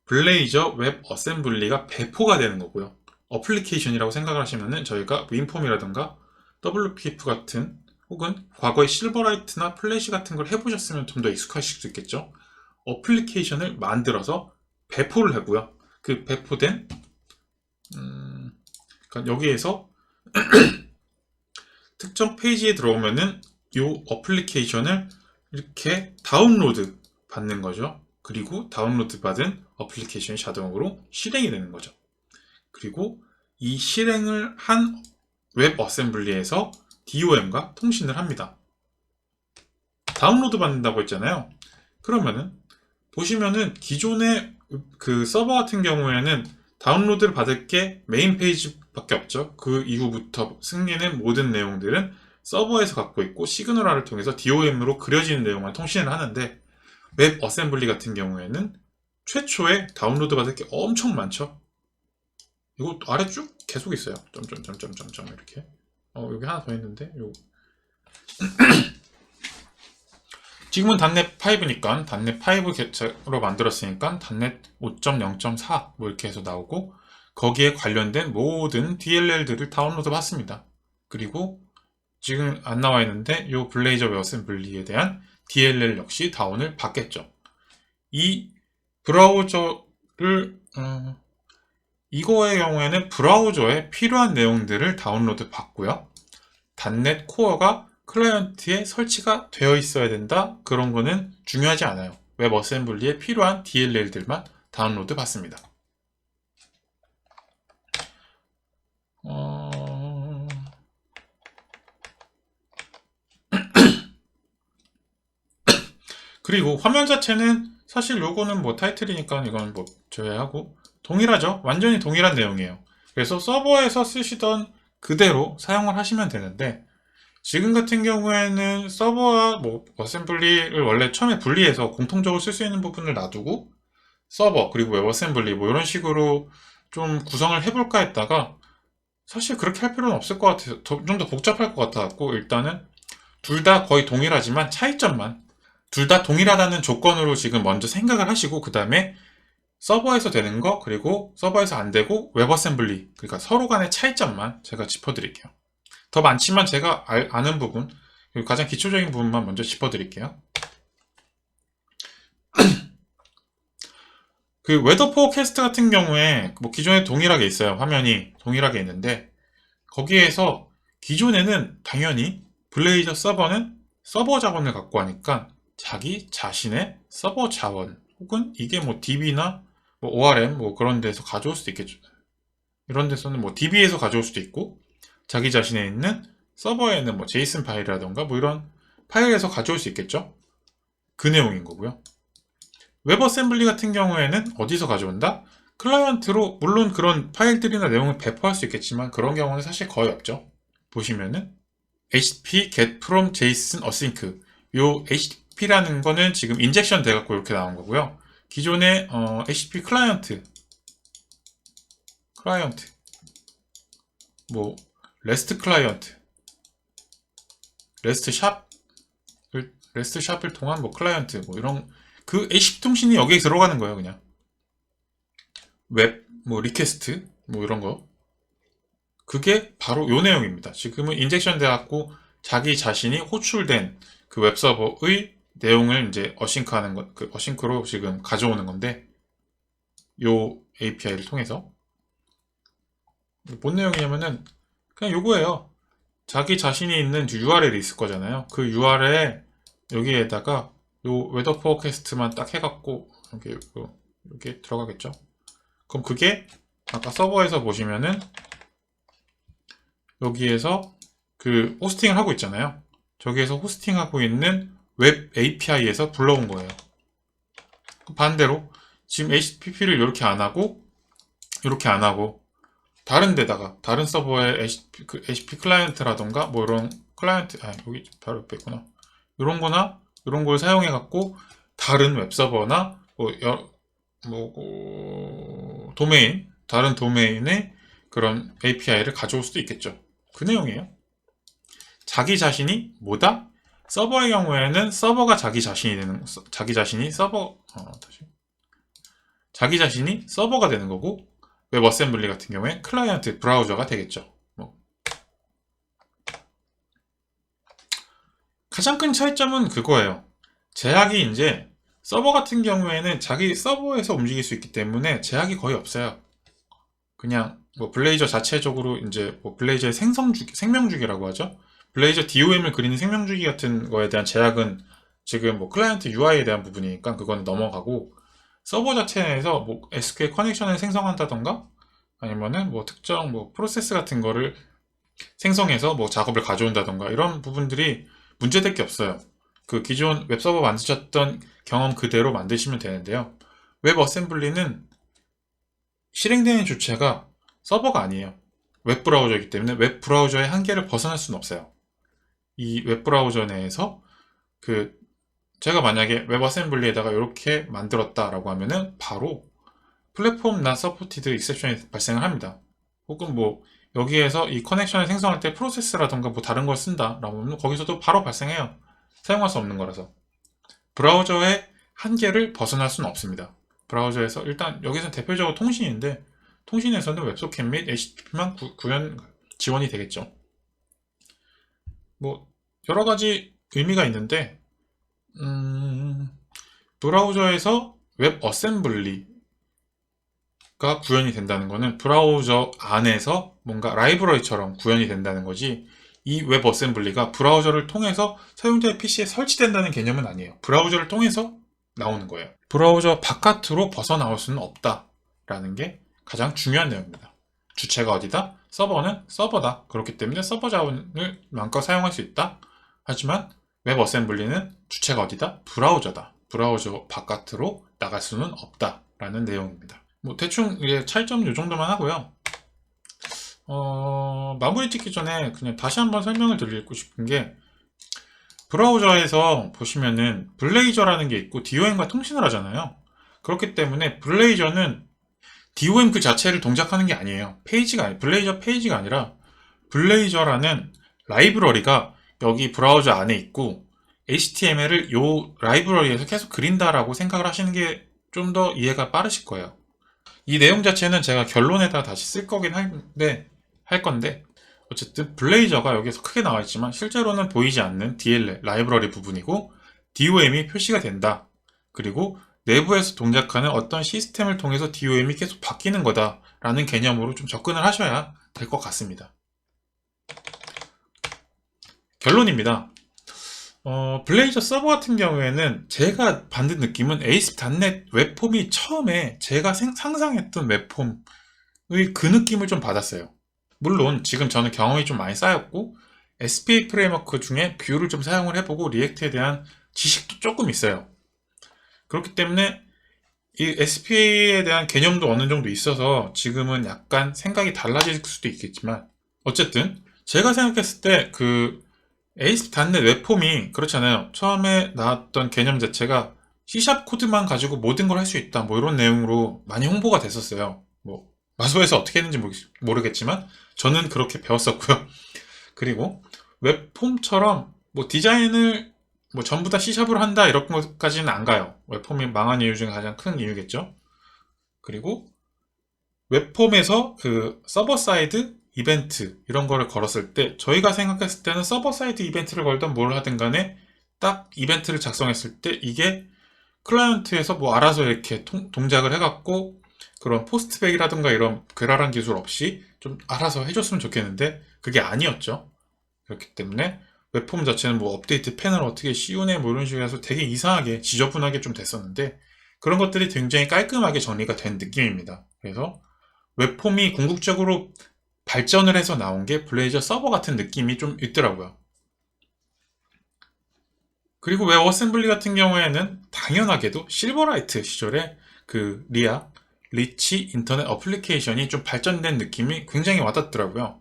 블레이저 웹 어셈블리가 배포가 되는 거고요. 어플리케이션이라고 생각을 하시면은 저희가 윈폼이라든가 WPF 같은 혹은 과거의 실버라이트나 플래시 같은 걸 해보셨으면 좀 더 익숙하실 수 있겠죠. 어플리케이션을 만들어서 배포를 하고요. 그 배포된 그러니까 여기에서 특정 페이지에 들어오면은 이 어플리케이션을 이렇게 다운로드 받는 거죠. 그리고 다운로드 받은 어플리케이션이 자동으로 실행이 되는 거죠. 그리고 이 실행을 한 웹 어셈블리에서 DOM과 통신을 합니다. 다운로드 받는다고 했잖아요. 그러면은 보시면은 기존의 서버 같은 경우에는 다운로드를 받을 게 메인 페이지밖에 없죠. 그 이후부터 승리는 모든 내용들은 서버에서 갖고 있고 시그널화를 통해서 DOM으로 그려지는 내용만 통신을 하는데 웹 어셈블리 같은 경우에는 최초에 다운로드 받을 게 엄청 많죠. 이거 아래 쭉 계속 있어요. 점점점점점점 이렇게. 여기 하나 더 있는데 지금은 .NET 5니까 .NET 5 개체로 만들었으니까 .NET 5.0.4 뭐 이렇게 해서 나오고 거기에 관련된 모든 DLL들을 다운로드 받습니다. 그리고 지금 안 나와 있는데 이 블레이저 웹 어셈블리에 대한 DLL 역시 다운을 받겠죠. 이 브라우저를 이거의 경우에는 브라우저에 필요한 내용들을 다운로드 받고요. .NET 코어가 클라이언트에 설치가 되어 있어야 된다. 그런 거는 중요하지 않아요. 웹 어셈블리에 필요한 DLL들만 다운로드 받습니다. 그리고 화면 자체는 사실 요거는 뭐 타이틀이니까 이건 뭐 제외하고 동일하죠. 완전히 동일한 내용이에요. 그래서 서버에서 쓰시던 그대로 사용을 하시면 되는데 지금 같은 경우에는 서버와 뭐 어셈블리를 원래 처음에 분리해서 공통적으로 쓸 수 있는 부분을 놔두고 서버 그리고 웹 어셈블리 뭐 이런 식으로 좀 구성을 해볼까 했다가 사실 그렇게 할 필요는 없을 것 같아서 좀 더 복잡할 것 같아갖고 일단은 둘 다 거의 동일하지만 차이점만 둘 다 동일하다는 조건으로 지금 먼저 생각을 하시고 그 다음에 서버에서 되는 거 그리고 서버에서 안 되고 웹 어셈블리 그러니까 서로 간의 차이점만 제가 짚어드릴게요. 더 많지만 제가 아는 부분, 가장 기초적인 부분만 먼저 짚어드릴게요. 그 웨더 포캐스트 같은 경우에 뭐 기존에 동일하게 있어요. 화면이 동일하게 있는데 거기에서 기존에는 당연히 블레이저 서버는 서버 자원을 갖고 하니까 자기 자신의 서버 자원 혹은 이게 뭐 DB나 뭐 ORM 뭐 그런 데서 가져올 수도 있겠죠. 이런 데서는 뭐 DB에서 가져올 수도 있고 자기 자신에 있는 서버에 있는 뭐 제이슨 파일이라던가 뭐 이런 파일에서 가져올 수 있겠죠. 그 내용인 거고요. 웹어셈블리 같은 경우에는 어디서 가져온다? 클라이언트로 물론 그런 파일들이나 내용을 배포할 수 있겠지만 그런 경우는 사실 거의 없죠. 보시면은 http get from json async 요 http라는 거는 지금 인젝션 돼갖고 이렇게 나온 거고요. 기존의 http 클라이언트 뭐 REST 클라이언트 REST 샵을 통한 뭐 클라이언트 뭐 이런 그 HTTP 통신이 여기에 들어가는 거예요. 그냥 웹 뭐 리퀘스트 뭐 이런 거 그게 바로 요 내용입니다. 지금은 인젝션 돼갖고 자기 자신이 호출된 그 웹서버의 내용을 이제 어싱크하는 것, 그 어싱크로 지금 가져오는 건데 요 API를 통해서 뭔 내용이냐면은 그냥 요거예요. 자기 자신이 있는 URL이 있을 거잖아요. 그 URL에 여기에다가 요 웨더 포캐스트만 딱 해갖고 이렇게 들어가겠죠. 그럼 그게 아까 서버에서 보시면은 여기에서 그 호스팅을 하고 있잖아요. 저기에서 호스팅하고 있는 웹 API에서 불러온 거예요. 반대로 지금 HTTP를 이렇게 안 하고 다른 데다가 다른 서버에 HTTP 클라이언트라던가 뭐 이런 클라이언트 여기 바로 옆에 있구나. 이런 거나 이런 걸 사용해 갖고 다른 웹서버나 도메인 다른 도메인의 그런 API를 가져올 수도 있겠죠. 그 내용이에요. 자기 자신이 뭐다? 서버의 경우에는 서버가 자기 자신이 서버가 되는 거고 웹 어셈블리 같은 경우에 클라이언트 브라우저가 되겠죠. 가장 큰 차이점은 그거예요. 제약이 이제 서버 같은 경우에는 자기 서버에서 움직일 수 있기 때문에 제약이 거의 없어요. 그냥 뭐 블레이저 자체적으로 이제 뭐 블레이저의 생명주기라고 하죠. 블레이저 DOM을 그리는 생명주기 같은 거에 대한 제약은 지금 뭐 클라이언트 UI에 대한 부분이니까 그건 넘어가고 서버 자체에서 뭐 SQL 커넥션을 생성한다던가 아니면은 뭐 특정 뭐 프로세스 같은 거를 생성해서 뭐 작업을 가져온다던가 이런 부분들이 문제될 게 없어요. 그 기존 웹서버 만드셨던 경험 그대로 만드시면 되는데요. 웹 어셈블리는 실행되는 주체가 서버가 아니에요. 웹브라우저이기 때문에 웹브라우저의 한계를 벗어날 수는 없어요. 이 웹브라우저 내에서 제가 만약에 웹 어셈블리에다가 이렇게 만들었다라고 하면은 바로 플랫폼 not supported exception이 발생을 합니다. 혹은 뭐 여기에서 이 커넥션을 생성할 때 프로세스라던가 뭐 다른 걸 쓴다라고 하면 거기서도 바로 발생해요. 사용할 수 없는 거라서. 브라우저의 한계를 벗어날 수는 없습니다. 브라우저에서 일단 여기서 대표적으로 통신인데 통신에서는 웹소켓 및 HTTP만 지원이 되겠죠. 뭐 여러 가지 의미가 있는데 브라우저에서 웹 어셈블리가 구현이 된다는 것은 브라우저 안에서 뭔가 라이브러리처럼 구현이 된다는 거지 이 웹 어셈블리가 브라우저를 통해서 사용자의 PC에 설치된다는 개념은 아니에요. 브라우저를 통해서 나오는 거예요. 브라우저 바깥으로 벗어나올 수는 없다라는 게 가장 중요한 내용입니다. 주체가 어디다? 서버는 서버다. 그렇기 때문에 서버 자원을 마음껏 사용할 수 있다. 하지만 웹 어셈블리는 주체가 어디다? 브라우저다. 브라우저 바깥으로 나갈 수는 없다라는 내용입니다. 뭐 대충 차이점은 이 정도만 하고요. 마무리 짓기 전에 그냥 다시 한번 설명을 드리고 싶은 게 브라우저에서 보시면은 블레이저라는 게 있고 DOM과 통신을 하잖아요. 그렇기 때문에 블레이저는 DOM 그 자체를 동작하는 게 아니에요. 블레이저 페이지가 아니라 블레이저라는 라이브러리가 여기 브라우저 안에 있고 HTML을 요 라이브러리에서 계속 그린다라고 생각을 하시는 게 좀 더 이해가 빠르실 거예요. 이 내용 자체는 제가 결론에다 다시 쓸 거긴 할 건데 어쨌든 블레이저가 여기서 크게 나와 있지만 실제로는 보이지 않는 DLL 라이브러리 부분이고 DOM이 표시가 된다. 그리고 내부에서 동작하는 어떤 시스템을 통해서 DOM이 계속 바뀌는 거다 라는 개념으로 좀 접근을 하셔야 될 것 같습니다. 결론입니다. 블레이저 서버 같은 경우에는 제가 받는 느낌은 ASP.NET 웹폼이 처음에 제가 상상했던 웹폼의 그 느낌을 좀 받았어요. 물론 지금 저는 경험이 좀 많이 쌓였고 SPA 프레임워크 중에 뷰를 좀 사용을 해보고 리액트에 대한 지식도 조금 있어요. 그렇기 때문에 이 SPA에 대한 개념도 어느 정도 있어서 지금은 약간 생각이 달라질 수도 있겠지만 어쨌든 제가 생각했을 때 그 ASP.NET 웹폼이 그렇잖아요. 처음에 나왔던 개념 자체가 C# 코드만 가지고 모든 걸 할 수 있다 뭐 이런 내용으로 많이 홍보가 됐었어요. 뭐 마소에서 어떻게 했는지 모르겠지만 저는 그렇게 배웠었고요. 그리고 웹폼처럼 뭐 디자인을 뭐 전부 다 C샵으로 한다 이런 것까지는 안 가요. 웹폼이 망한 이유 중에 가장 큰 이유겠죠. 그리고 웹폼에서 그 서버 사이드 이벤트 이런 거를 걸었을 때 저희가 생각했을 때는 서버 사이드 이벤트를 걸든 뭘 하든 간에 딱 이벤트를 작성했을 때 이게 클라이언트에서 뭐 알아서 이렇게 동작을 해갖고 그런 포스트백이라든가 이런 괴랄한 기술 없이 좀 알아서 해줬으면 좋겠는데 그게 아니었죠. 그렇기 때문에 웹폼 자체는 뭐 업데이트 패널 어떻게 씌우네 뭐 이런 식으로 해서 되게 이상하게 지저분하게 좀 됐었는데 그런 것들이 굉장히 깔끔하게 정리가 된 느낌입니다. 그래서 웹폼이 궁극적으로 발전을 해서 나온 게 블레이저 서버 같은 느낌이 좀 있더라고요. 그리고 웹 어셈블리 같은 경우에는 당연하게도 실버라이트 시절에 그 리치 인터넷 어플리케이션이 좀 발전된 느낌이 굉장히 와닿더라고요.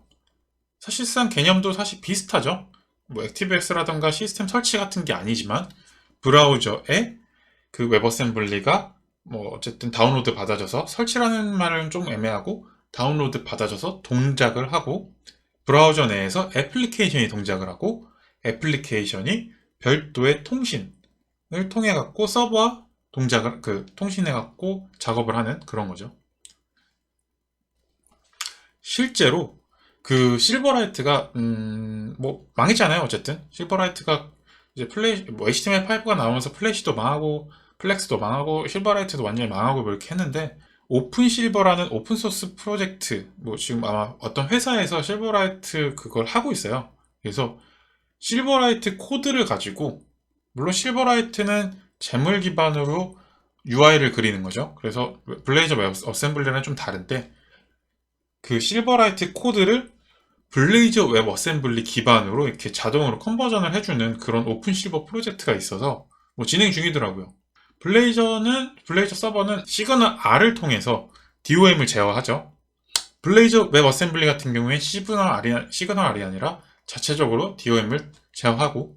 사실상 개념도 사실 비슷하죠. 뭐 액티브엑스라던가 시스템 설치 같은 게 아니지만 브라우저에 그 웹어셈블리가 뭐 어쨌든 다운로드 받아져서 설치라는 말은 좀 애매하고 다운로드 받아져서 동작을 하고 브라우저 내에서 애플리케이션이 동작을 하고 애플리케이션이 별도의 통신을 통해 갖고 서버와 동작을 통신해 갖고 작업을 하는 그런 거죠. 실제로 그 실버라이트가 뭐 망했잖아요. 어쨌든 실버라이트가 이제 뭐 HTML5가 나오면서 플래시도 망하고 플렉스도 망하고 실버라이트도 완전히 망하고 뭐 이렇게 했는데 오픈 실버라는 오픈소스 프로젝트 뭐 지금 아마 어떤 회사에서 실버라이트 그걸 하고 있어요. 그래서 실버라이트 코드를 가지고 물론 실버라이트는 재물 기반으로 UI를 그리는 거죠. 그래서 블레이저 웹 어셈블리랑 좀 다른데 그 실버라이트 코드를 블레이저 웹 어셈블리 기반으로 이렇게 자동으로 컨버전을 해주는 그런 오픈 실버 프로젝트가 있어서 뭐 진행 중이더라고요. 블레이저 서버는 시그널 R을 통해서 DOM을 제어하죠. 블레이저 웹 어셈블리 같은 경우에 시그널 R이 아니라 자체적으로 DOM을 제어하고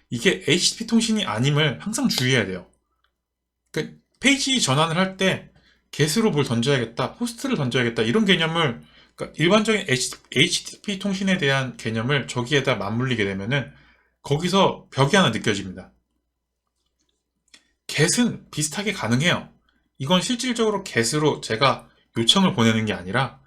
이게 HTTP 통신이 아님을 항상 주의해야 돼요. 그러니까 페이지 전환을 할 때 get으로 뭘 던져야겠다, 포스트를 던져야겠다 이런 개념을 그러니까 일반적인 HTTP 통신에 대한 개념을 저기에다 맞물리게 되면은 거기서 벽이 하나 느껴집니다. get은 비슷하게 가능해요. 이건 실질적으로 get으로 제가 요청을 보내는 게 아니라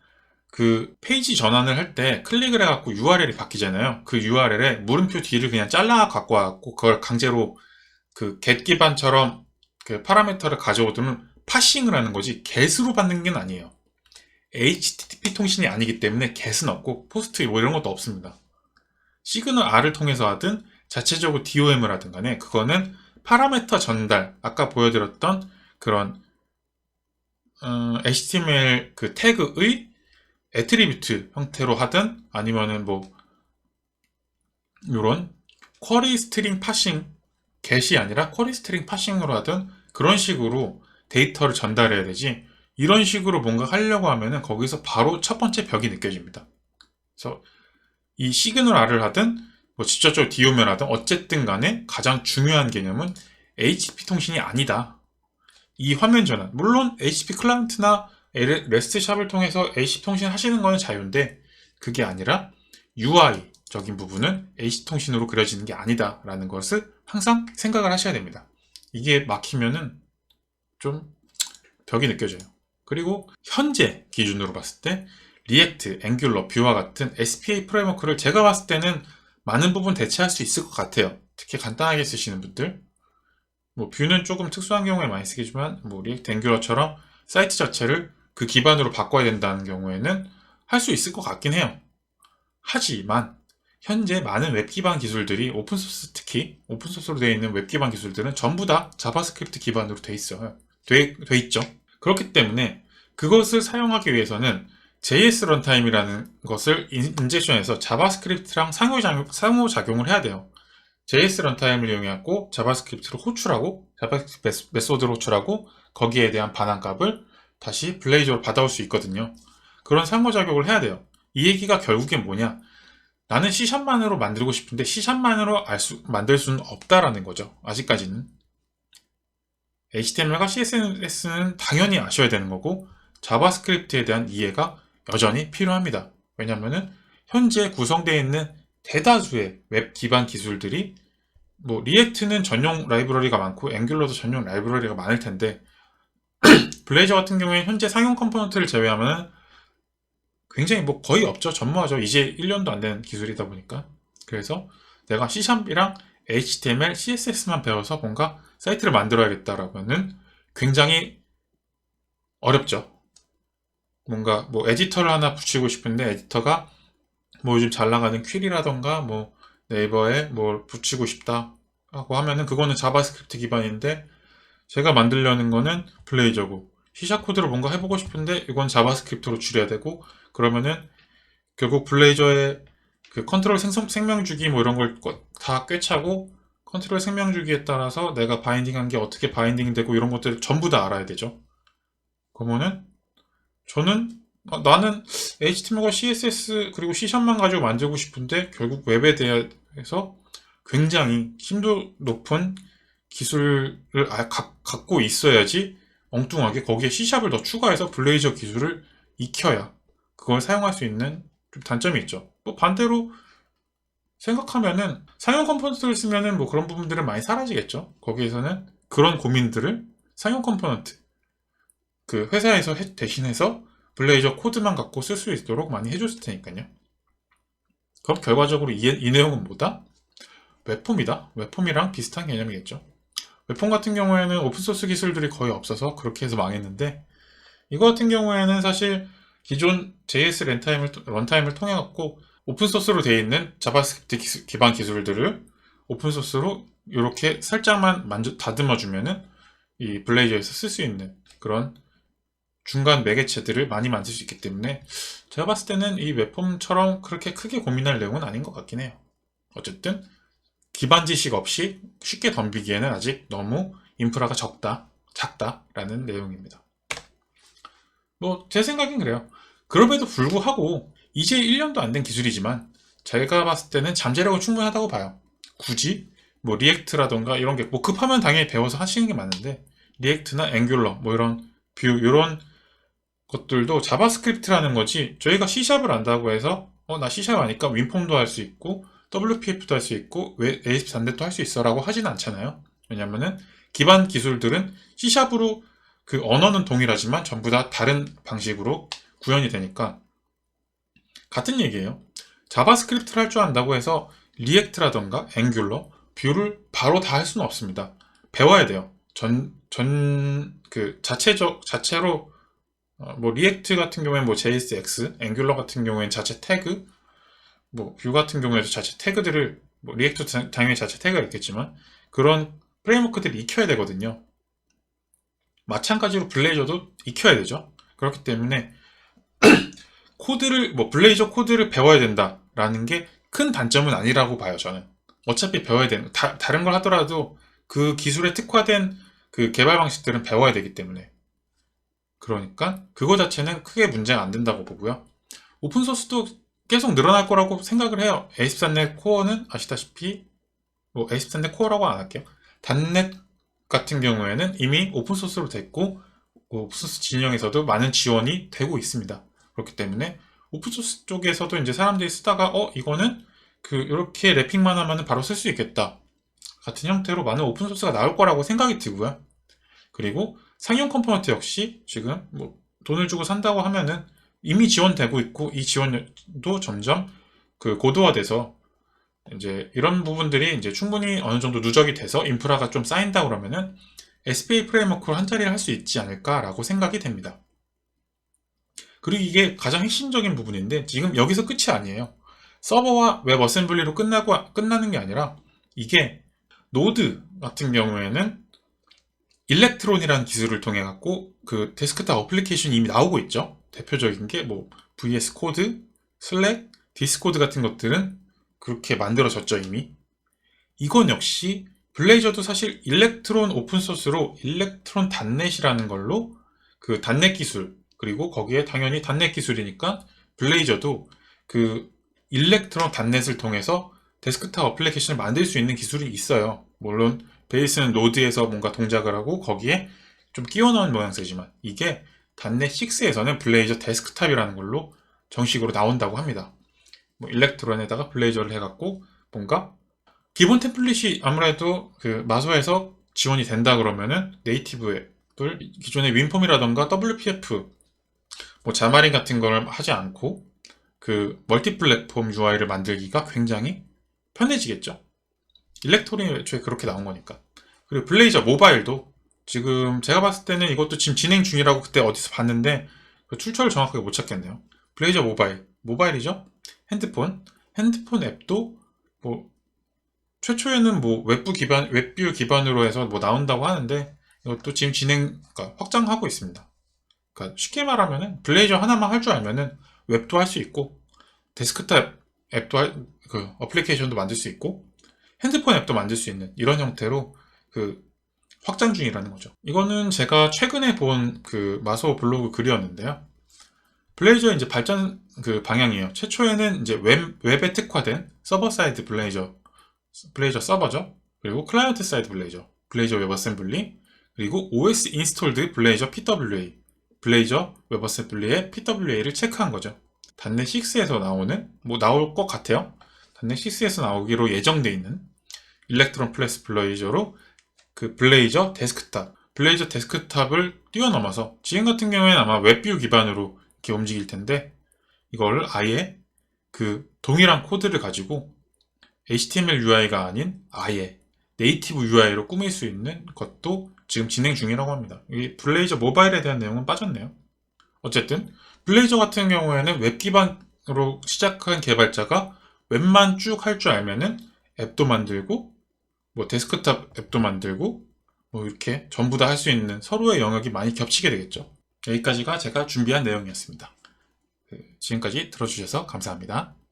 그 페이지 전환을 할 때 클릭을 해갖고 URL이 바뀌잖아요. 그 URL에 물음표 뒤를 그냥 잘라 갖고 와갖고 그걸 강제로 그 get 기반처럼 그 파라미터를 가져오면 파싱을 하는 거지 get으로 받는 게 아니에요. HTTP 통신이 아니기 때문에 get은 없고 포스트 뭐 이런 것도 없습니다. 시그널 R을 통해서 하든 자체적으로 DOM을 하든 간에 그거는 파라미터 전달 아까 보여드렸던 그런 HTML 그 태그의 애트리뷰트 형태로 하든 아니면은 뭐 이런 쿼리 스트링 파싱 get이 아니라 쿼리 스트링 파싱으로 하든 그런 식으로 데이터를 전달해야 되지 이런 식으로 뭔가 하려고 하면은 거기서 바로 첫 번째 벽이 느껴집니다. 그래서 이 시그널 R을 하든 뭐 직접적으로 DOM을 하든 어쨌든 간에 가장 중요한 개념은 HTTP 통신이 아니다. 이 화면 전환 물론 HTTP 클라이언트나 REST 샵을 통해서 HTTP 통신 하시는 거는 자유인데 그게 아니라 UI적인 부분은 HTTP 통신으로 그려지는 게 아니다 라는 것을 항상 생각을 하셔야 됩니다. 이게 막히면은 좀 벽이 느껴져요. 그리고 현재 기준으로 봤을 때 리액트, 앵귤러, 뷰와 같은 SPA 프레임워크를 제가 봤을 때는 많은 부분 대체할 수 있을 것 같아요. 특히 간단하게 쓰시는 분들. 뭐 뷰는 조금 특수한 경우에 많이 쓰겠지만 뭐 리액트, 앵귤러처럼 사이트 자체를 그 기반으로 바꿔야 된다는 경우에는 할 수 있을 것 같긴 해요. 하지만 현재 많은 웹 기반 기술들이 오픈소스, 특히 오픈소스로 되어 있는 웹 기반 기술들은 전부 다 자바스크립트 기반으로 돼 있어요. 돼 있죠. 그렇기 때문에 그것을 사용하기 위해서는 JS 런타임이라는 것을 인젝션해서 자바스크립트랑 상호작용을 해야 돼요. JS 런타임을 이용해갖고 자바스크립트로 호출하고 자바스크립트 메소드로 호출하고 거기에 대한 반환값을 다시 블레이저로 받아올 수 있거든요. 그런 상호작용을 해야 돼요. 이 얘기가 결국엔 뭐냐? 나는 C샵만으로 만들고 싶은데 C샵만으로 만들 수는 없다라는 거죠. 아직까지는. HTML과 CSS는 당연히 아셔야 되는 거고 자바스크립트에 대한 이해가 여전히 필요합니다. 왜냐면은 현재 구성되어 있는 대다수의 웹 기반 기술들이 뭐 리액트는 전용 라이브러리가 많고 앵귤러도 전용 라이브러리가 많을 텐데 블레이저 같은 경우에 현재 상용 컴포넌트를 제외하면 굉장히 뭐 거의 없죠. 전무하죠. 이제 1년도 안 된 기술이다 보니까. 그래서 내가 C샵이랑 HTML, CSS만 배워서 뭔가 사이트를 만들어야겠다라고는 굉장히 어렵죠. 뭔가 뭐 에디터를 하나 붙이고 싶은데 에디터가 뭐 요즘 잘 나가는 퀼이라던가 뭐 네이버에 뭘 붙이고 싶다 하고 하면은 그거는 자바스크립트 기반인데 제가 만들려는 거는 블레이저고 C샵 코드로 뭔가 해보고 싶은데 이건 자바스크립트로 줄여야 되고 그러면은 결국 블레이저의 그 컨트롤 생명주기 뭐 이런 걸 다 꿰차고 컨트롤 생명주기에 따라서 내가 바인딩한 게 어떻게 바인딩 되고 이런 것들을 전부 다 알아야 되죠. 그러면은 저는 나는 HTML과 CSS 그리고 C샵만 가지고 만들고 싶은데 결국 웹에 대해서 굉장히 심도 높은 기술을 갖고 있어야지 엉뚱하게 거기에 C샵을 더 추가해서 블레이저 기술을 익혀야 그걸 사용할 수 있는 좀 단점이 있죠. 뭐 반대로 생각하면은 상용 컴포넌트를 쓰면은 뭐 그런 부분들은 많이 사라지겠죠. 거기에서는 그런 고민들을 상용 컴포넌트 그 회사에서 대신해서 블레이저 코드만 갖고 쓸 수 있도록 많이 해줬을 테니까요. 그럼 결과적으로 이 내용은 뭐다? 웹폼이다. 웹폼이랑 비슷한 개념이겠죠. 웹폼 같은 경우에는 오픈소스 기술들이 거의 없어서 그렇게 해서 망했는데 이거 같은 경우에는 사실 기존 JS 런타임을 통해 갖고 오픈소스로 되어 있는 자바스크립트 기반 기술들을 오픈소스로 이렇게 살짝만 다듬어 주면은 이 블레이저에서 쓸 수 있는 그런 중간 매개체들을 많이 만들 수 있기 때문에 제가 봤을 때는 이 웹폼처럼 그렇게 크게 고민할 내용은 아닌 것 같긴 해요. 어쨌든 기반 지식 없이 쉽게 덤비기에는 아직 너무 인프라가 작다라는 내용입니다. 뭐 제 생각엔 그래요. 그럼에도 불구하고 이제 1년도 안 된 기술이지만 제가 봤을 때는 잠재력은 충분하다고 봐요. 굳이 뭐 리액트라던가 이런 게 뭐 급하면 당연히 배워서 하시는 게 맞는데 리액트나 앵귤러 뭐 이런 뷰 이런 것들도 자바스크립트라는 거지 저희가 C샵을 안다고 해서 나 C샵 아니까 윈폼도 할 수 있고 WPF도 할 수 있고 왜 ASP.NET도 할 수 있어 라고 하진 않잖아요. 왜냐면은 기반 기술들은 C샵으로 그 언어는 동일하지만 전부 다 다른 방식으로 구현이 되니까 같은 얘기예요. 자바스크립트를 할 줄 안다고 해서 리액트라던가 앵귤러, 뷰를 바로 다 할 수는 없습니다. 배워야 돼요. 자체로 뭐 리액트 같은 경우에는 뭐 JSX, 앵귤러 같은 경우에는 자체 태그, 뭐 뷰 같은 경우에도 자체 태그들을 뭐 리액트 당연히 자체 태그가 있겠지만 그런 프레임워크들이 익혀야 되거든요. 마찬가지로 블레이저도 익혀야 되죠. 그렇기 때문에 블레이저 코드를 배워야 된다라는 게 큰 단점은 아니라고 봐요, 저는. 어차피 배워야 되는, 다른 걸 하더라도 그 기술에 특화된 그 개발 방식들은 배워야 되기 때문에. 그러니까 그거 자체는 크게 문제가 안 된다고 보고요. 오픈소스도 계속 늘어날 거라고 생각을 해요. ASP.NET 코어는 아시다시피, 뭐 ASP.NET 코어라고 안 할게요. 단넷 같은 경우에는 이미 오픈소스로 됐고, 오픈소스 진영에서도 많은 지원이 되고 있습니다. 그렇기 때문에 오픈소스 쪽에서도 이제 사람들이 쓰다가 이거는 이렇게 랩핑만 하면 바로 쓸 수 있겠다 같은 형태로 많은 오픈소스가 나올 거라고 생각이 들고요. 그리고 상용 컴포넌트 역시 지금 뭐 돈을 주고 산다고 하면은 이미 지원되고 있고 이 지원도 점점 그 고도화돼서 이제 이런 부분들이 이제 충분히 어느 정도 누적이 돼서 인프라가 좀 쌓인다 그러면은 SPA 프레임워크로 한 자리를 할 수 있지 않을까라고 생각이 됩니다. 그리고 이게 가장 핵심적인 부분인데 지금 여기서 끝이 아니에요. 서버와 웹 어셈블리로 끝나는 게 아니라 이게 노드 같은 경우에는 일렉트론이라는 기술을 통해 갖고 그 데스크탑 어플리케이션이 이미 나오고 있죠. 대표적인 게 뭐 VS 코드, 슬랙, 디스코드 같은 것들은 그렇게 만들어졌죠 이미. 이건 역시 블레이저도 사실 일렉트론 오픈소스로 일렉트론 단넷이라는 걸로 그 단넷 기술 그리고 거기에 당연히 단넷 기술이니까 블레이저도 그 일렉트론 단넷을 통해서 데스크탑 어플리케이션을 만들 수 있는 기술이 있어요. 물론 베이스는 노드에서 뭔가 동작을 하고 거기에 좀 끼워 넣은 모양새지만 이게 단넷 6에서는 블레이저 데스크탑이라는 걸로 정식으로 나온다고 합니다. 뭐 일렉트론에다가 블레이저를 해갖고 뭔가 기본 템플릿이 아무래도 그 마소에서 지원이 된다 그러면은 네이티브 앱을 기존의 윈폼이라던가 WPF 뭐 자마린 같은 걸 하지 않고 그 멀티 플랫폼 UI를 만들기가 굉장히 편해지겠죠. 일렉트론이 애초에 그렇게 나온 거니까. 그리고 블레이저 모바일도 지금 제가 봤을 때는 이것도 지금 진행 중이라고 그때 어디서 봤는데 그 출처를 정확하게 못 찾겠네요. 블레이저 모바일이죠. 핸드폰 앱도 뭐 최초에는 뭐 웹뷰 기반으로 해서 뭐 나온다고 하는데 이것도 지금 그러니까 확장하고 있습니다. 그러니까 쉽게 말하면은 블레이저 하나만 할 줄 알면은 웹도 할 수 있고 데스크탑 앱도 그 어플리케이션도 만들 수 있고 핸드폰 앱도 만들 수 있는 이런 형태로 그 확장 중이라는 거죠. 이거는 제가 최근에 본 그 마소 블로그 글이었는데요. 블레이저 이제 발전 그 방향이에요. 최초에는 이제 웹에 특화된 서버 사이드 블레이저 서버죠. 그리고 클라이언트 사이드 블레이저 웹 어셈블리, 그리고 OS 인스톨드 블레이저 PWA, 블레이저 웹 어셈블리의 PWA를 체크한 거죠. 단넷 6에서 뭐 나올 것 같아요. 단넷 6에서 나오기로 예정돼 있는 일렉트론 플래스 블레이저로 그 블레이저 데스크탑을 뛰어넘어서 지금 같은 경우에는 아마 웹뷰 기반으로 이렇게 움직일 텐데 이걸 아예 그 동일한 코드를 가지고 HTML UI가 아닌 아예 네이티브 UI로 꾸밀 수 있는 것도 지금 진행 중이라고 합니다. 이 블레이저 모바일에 대한 내용은 빠졌네요. 어쨌든 블레이저 같은 경우에는 웹 기반으로 시작한 개발자가 웹만 쭉 할 줄 알면은 앱도 만들고 뭐 데스크탑 앱도 만들고 뭐 이렇게 전부 다 할 수 있는 서로의 영역이 많이 겹치게 되겠죠. 여기까지가 제가 준비한 내용이었습니다. 지금까지 들어주셔서 감사합니다.